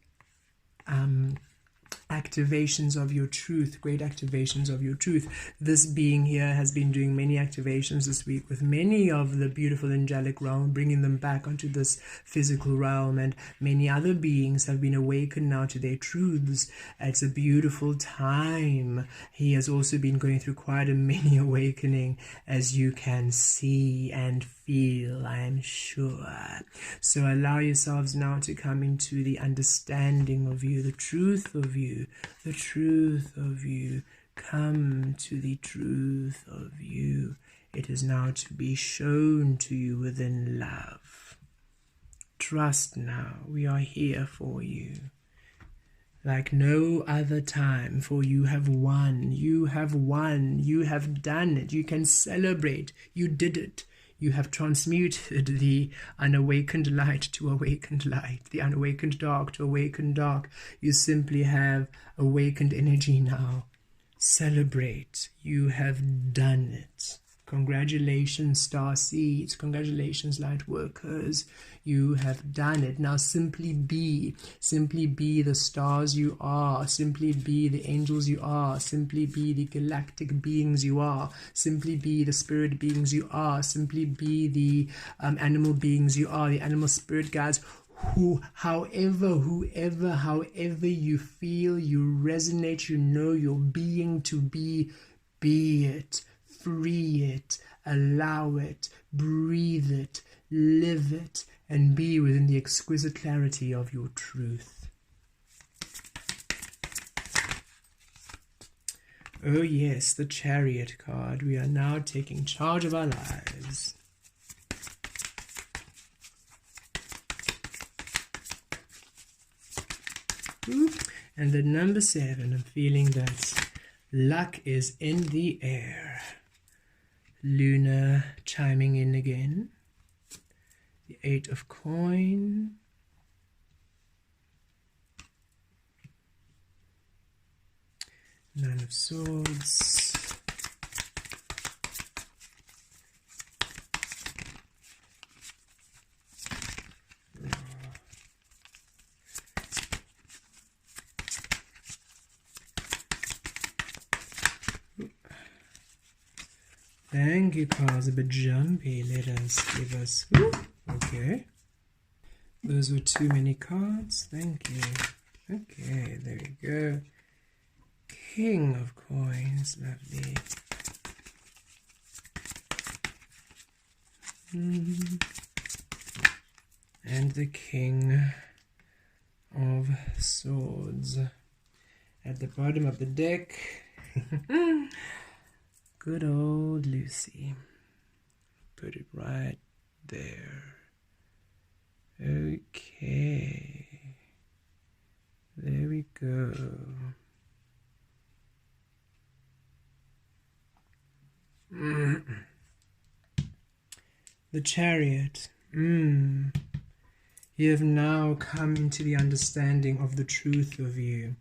activations of your truth, great activations of your truth. This being here has been doing many activations this week with many of the beautiful angelic realm, bringing them back onto this physical realm, and many other beings have been awakened now to their truths. It's a beautiful time. He has also been going through quite a mini awakening, as you can see and feel, I am sure. So allow yourselves now to come into the understanding of you, the truth of you, the truth of you. Come to the truth of you. It is now to be shown to you within love. Trust now. We are here for you like no other time, for you have won. You have won. You have done it. You can celebrate. You did it. You have transmuted the unawakened light to awakened light, the unawakened dark to awakened dark. You simply have awakened energy now. Celebrate. You have done it. Congratulations, star seeds. Congratulations, light workers. You have done it. Now simply be the stars you are. Simply be the angels you are. Simply be the galactic beings you are. Simply be the spirit beings you are. Simply be the animal beings you are, the animal spirit guides. However you feel, you resonate, you know your being to be it. Free it, allow it, breathe it, live it, and be within the exquisite clarity of your truth. Oh yes, the Chariot card. We are now taking charge of our lives. And the number 7, I'm feeling that luck is in the air. Luna chiming in again. The 8 of coin. Nine of swords. Thank you, cards. A bit jumpy. Let us give us. Okay. Those were too many cards. Thank you. Okay, there we go. King of coins. Lovely. And the King of Swords. At the bottom of the deck. Good old Lucy. Put it right there. Okay. There we go. The Chariot. You have now come into the understanding of the truth of you.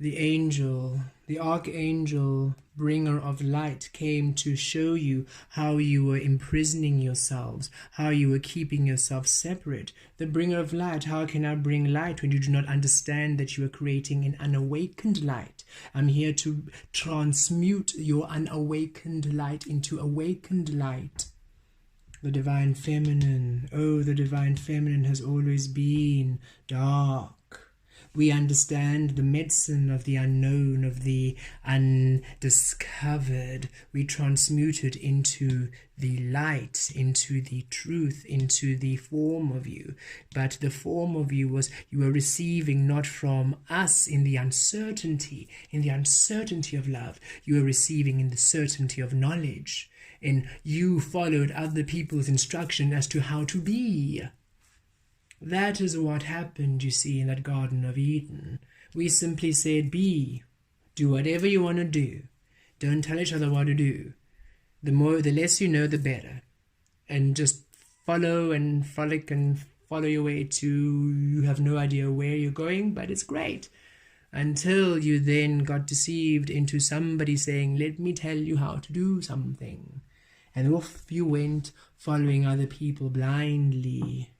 The angel, the archangel, bringer of light, came to show you how you were imprisoning yourselves, how you were keeping yourself separate. The bringer of light, how can I bring light when you do not understand that you are creating an unawakened light? I'm here to transmute your unawakened light into awakened light. The divine feminine. Oh, the divine feminine has always been dark. We understand the medicine of the unknown, of the undiscovered. We transmute it into the light, into the truth, into the form of you. But the form of you was, you were receiving not from us in the uncertainty of love. You were receiving in the certainty of knowledge. And you followed other people's instruction as to how to be. That is what happened, you see, in that Garden of Eden. We simply said, be. Do whatever you want to do. Don't tell each other what to do. The less you know, the better. And just follow and frolic and follow your way to, you have no idea where you're going, but it's great. Until you then got deceived into somebody saying, let me tell you how to do something. And off you went, following other people blindly.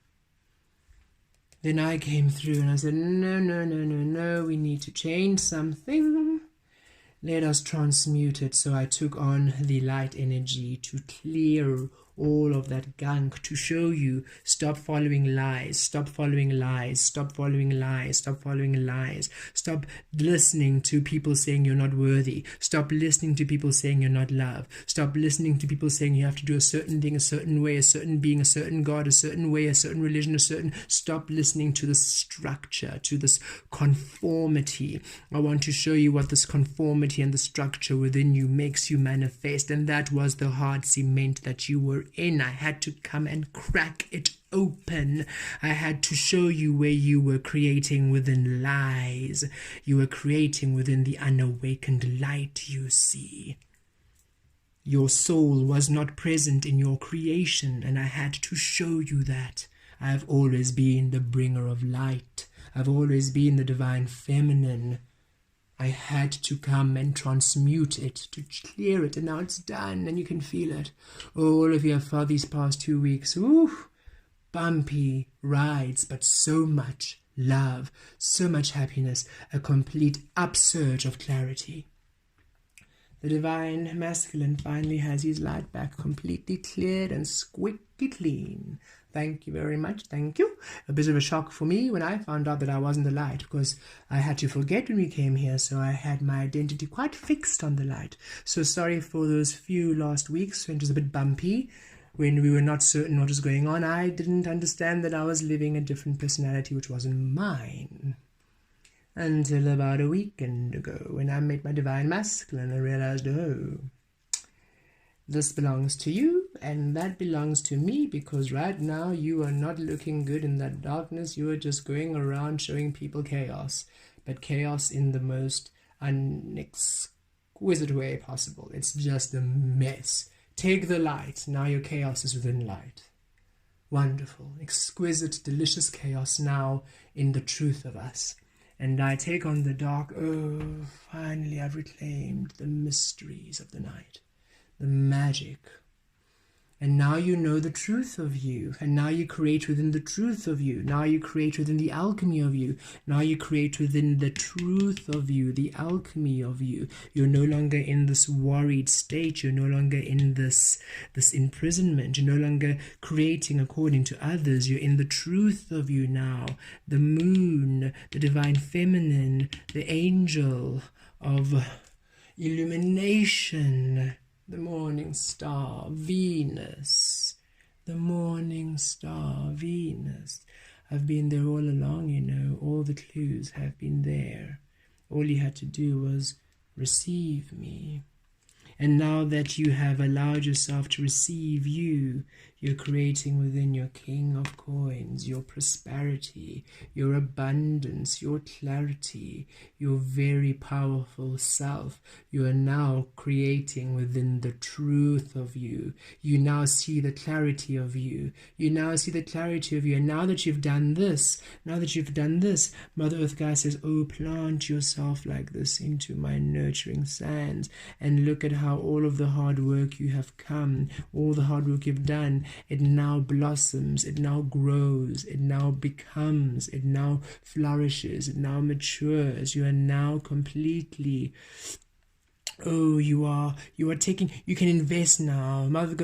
Then I came through and I said, no, we need to change something. Let us transmute it. So I took on the light energy to clear all of that gunk, to show you, stop following lies, stop following lies, stop following lies, stop following lies, stop listening to people saying you're not worthy, stop listening to people saying you're not loved, stop listening to people saying you have to do a certain thing, a certain way, a certain being, a certain God, a certain way, a certain religion, stop listening to this structure, to this conformity. I want to show you what this conformity and the structure within you makes you manifest, and that was the hard cement that you were in. I had to come and crack it open. I had to show you where you were creating within lies. You were creating within the unawakened light, you see. Your soul was not present in your creation, and I had to show you that. I have always been the bringer of light. I've always been the divine feminine. I had to come and transmute it, to clear it, and now it's done, and you can feel it. All of you have felt these past 2 weeks. Ooh, bumpy rides, but so much love, so much happiness, a complete upsurge of clarity. The divine masculine finally has his light back, completely cleared and squeaky clean. Thank you very much, thank you. A bit of a shock for me when I found out that I wasn't the light, because I had to forget when we came here, so I had my identity quite fixed on the light. So sorry for those few last weeks when it was a bit bumpy, when we were not certain what was going on. I didn't understand that I was living a different personality which wasn't mine. Until about a weekend ago, when I met my divine masculine, I realized, oh, this belongs to you, and that belongs to me, because right now you are not looking good in that darkness. You are just going around showing people chaos, but chaos in the most unexquisite way possible. It's just a mess. Take the light. Now your chaos is within light. Wonderful, exquisite, delicious chaos now in the truth of us. And I take on the dark. Oh, finally I've reclaimed the mysteries of the night. The magic. And now you know the truth of you. And now you create within the truth of you. Now you create within the alchemy of you. Now you create within the truth of you, the alchemy of you. You're no longer in this worried state. You're no longer in this imprisonment. You're no longer creating according to others. You're in the truth of you now. The moon, the divine feminine, the angel of illumination, the morning star, Venus, the morning star, Venus. I've been there all along, you know. All the clues have been there. All you had to do was receive me. And now that you have allowed yourself to receive you, you're creating within your king of coins, your prosperity, your abundance, your clarity, your very powerful self. You are now creating within the truth of you. You now see the clarity of you. You now see the clarity of you. And now that you've done this, Mother Earth Gaia says, oh, plant yourself like this into my nurturing sands, and look at how all of the hard work you have come, all the hard work you've done, it now blossoms, it now grows, it now becomes, it now flourishes, it now matures. You are now completely Oh, you are taking, you can invest now. Mother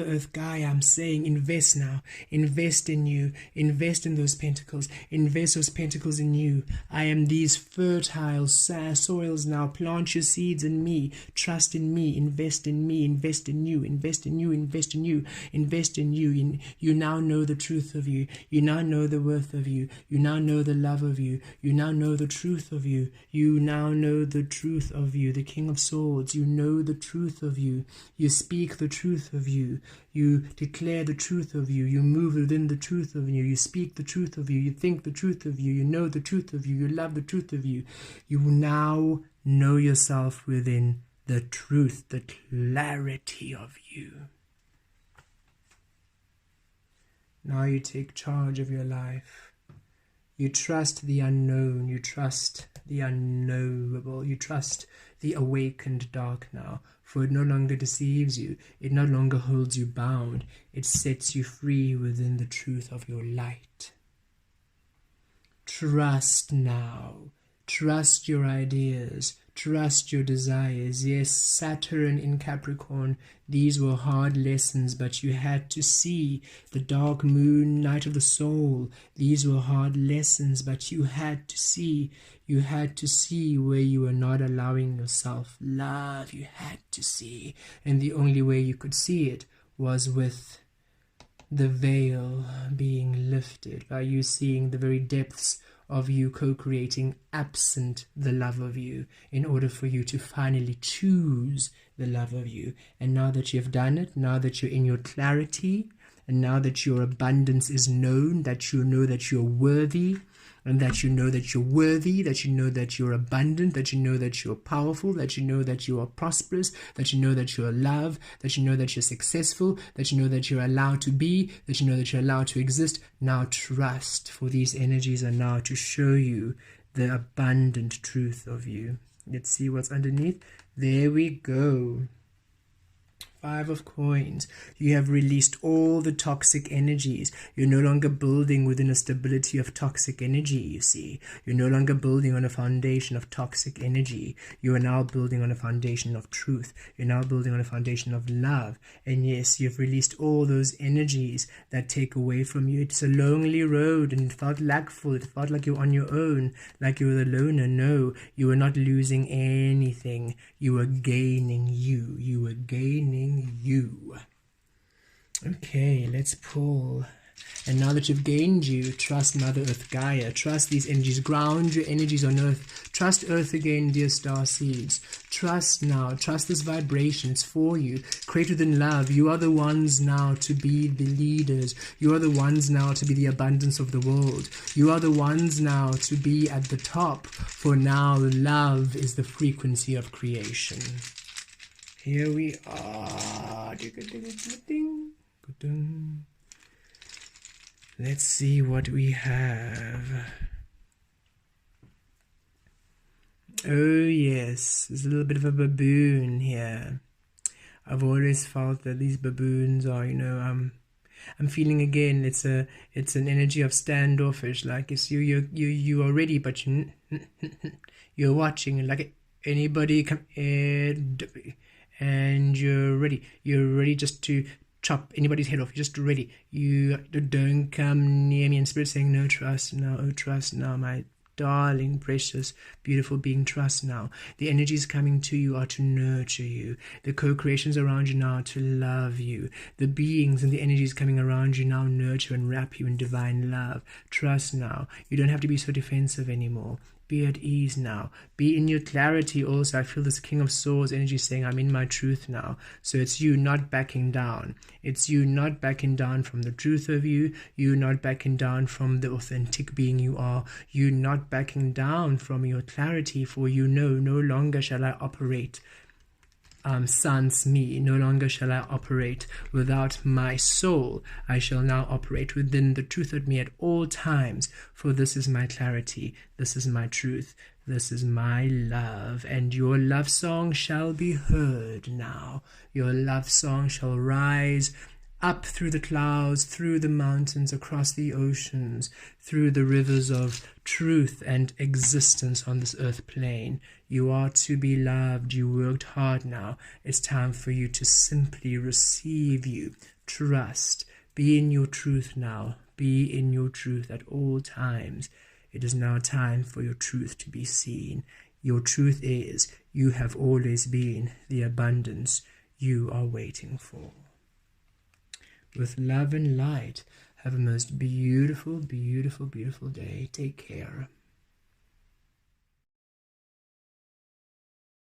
Earth Gaia, I'm saying invest now. Invest in you. Invest in those pentacles. Invest those pentacles in you. I am these fertile soils now. Plant your seeds in me. Trust in me. Invest in me. Invest in you. Invest in you. Invest in you. Invest in you. You now know the truth of you. You now know the worth of you. You now know the love of you. You now know the truth of you. You now know the truth of you. The King of Swords, you know the truth of you. You speak the truth of you. You declare the truth of you. You move within the truth of you. You speak the truth of you. You think the truth of you. You know the truth of you. You love the truth of you. You now know yourself within the truth, the clarity of you. Now you take charge of your life. You trust the unknown. You trust the unknowable. You trust the awakened dark now, for it no longer deceives you. It no longer holds you bound. It sets you free within the truth of your light. Trust now. Trust your ideas. Trust your desires. Yes, Saturn in Capricorn, these were hard lessons, but you had to see the dark moon, night of the soul. These were hard lessons, but you had to see. You had to see where you were not allowing yourself love. You had to see. And the only way you could see it was with the veil being lifted, by you seeing the very depths of you co-creating absent the love of you, in order for you to finally choose the love of you. And now that you've done it, now that you're in your clarity, and now that your abundance is known, that you know that you're worthy, and that you know that you're worthy, that you know that you're abundant, that you know that you're powerful, that you know that you are prosperous, that you know that you're loved, that you know that you're successful, that you know that you're allowed to be, that you know that you're allowed to exist. Now trust, for these energies are now to show you the abundant truth of you. Let's see what's underneath. There we go. 5 of Coins. You have released all the toxic energies. You're no longer building within a stability of toxic energy, you see. You're no longer building on a foundation of toxic energy. You are now building on a foundation of truth. You're now building on a foundation of love. And yes, you've released all those energies that take away from you. It's a lonely road, and it felt lackful. It felt like you're on your own, like you were the loner. No, you were not losing anything. You were gaining you. You were gaining you. Okay, let's pull. And now that you've gained you, trust Mother Earth Gaia. Trust these energies. Ground your energies on Earth. Trust Earth again, dear star seeds. Trust now. Trust this vibration. It's for you. Create within love. You are the ones now to be the leaders. You are the ones now to be the abundance of the world. You are the ones now to be at the top. For now, love is the frequency of creation. Here we are. Let's see what we have. Oh yes, there's a little bit of a baboon here. I've always felt that these baboons are, I'm feeling again. It's an energy of standoffish. Like it's you are ready, but you're watching. Like anybody come and you're ready just to chop anybody's head off. You're just ready. You don't come near me. And Spirit saying, no, trust now. Oh, trust now, my darling, precious, beautiful being. Trust now. The energies coming to you are to nurture you. The co-creations around you now are to love you. The beings and the energies coming around you now nurture and wrap you in divine love. Trust now. You don't have to be so defensive anymore. Be at ease now. Be in your clarity also. I feel this King of Swords energy saying, I'm in my truth now. So it's you not backing down. It's you not backing down from the truth of you. You not backing down from the authentic being you are. You not backing down from your clarity, for you know no longer shall I operate sans me. No longer shall I operate without my soul. I shall now operate within the truth of me at all times, for this is my clarity, this is my truth, this is my love. And your love song shall be heard now. Your love song shall rise up through the clouds, through the mountains, across the oceans, through the rivers of truth and existence on this earth plane. You are to be loved. You worked hard now. It's time for you to simply receive you. Trust. Be in your truth now. Be in your truth at all times. It is now time for your truth to be seen. Your truth is, you have always been the abundance you are waiting for. With love and light, have a most beautiful, beautiful, beautiful day. Take care.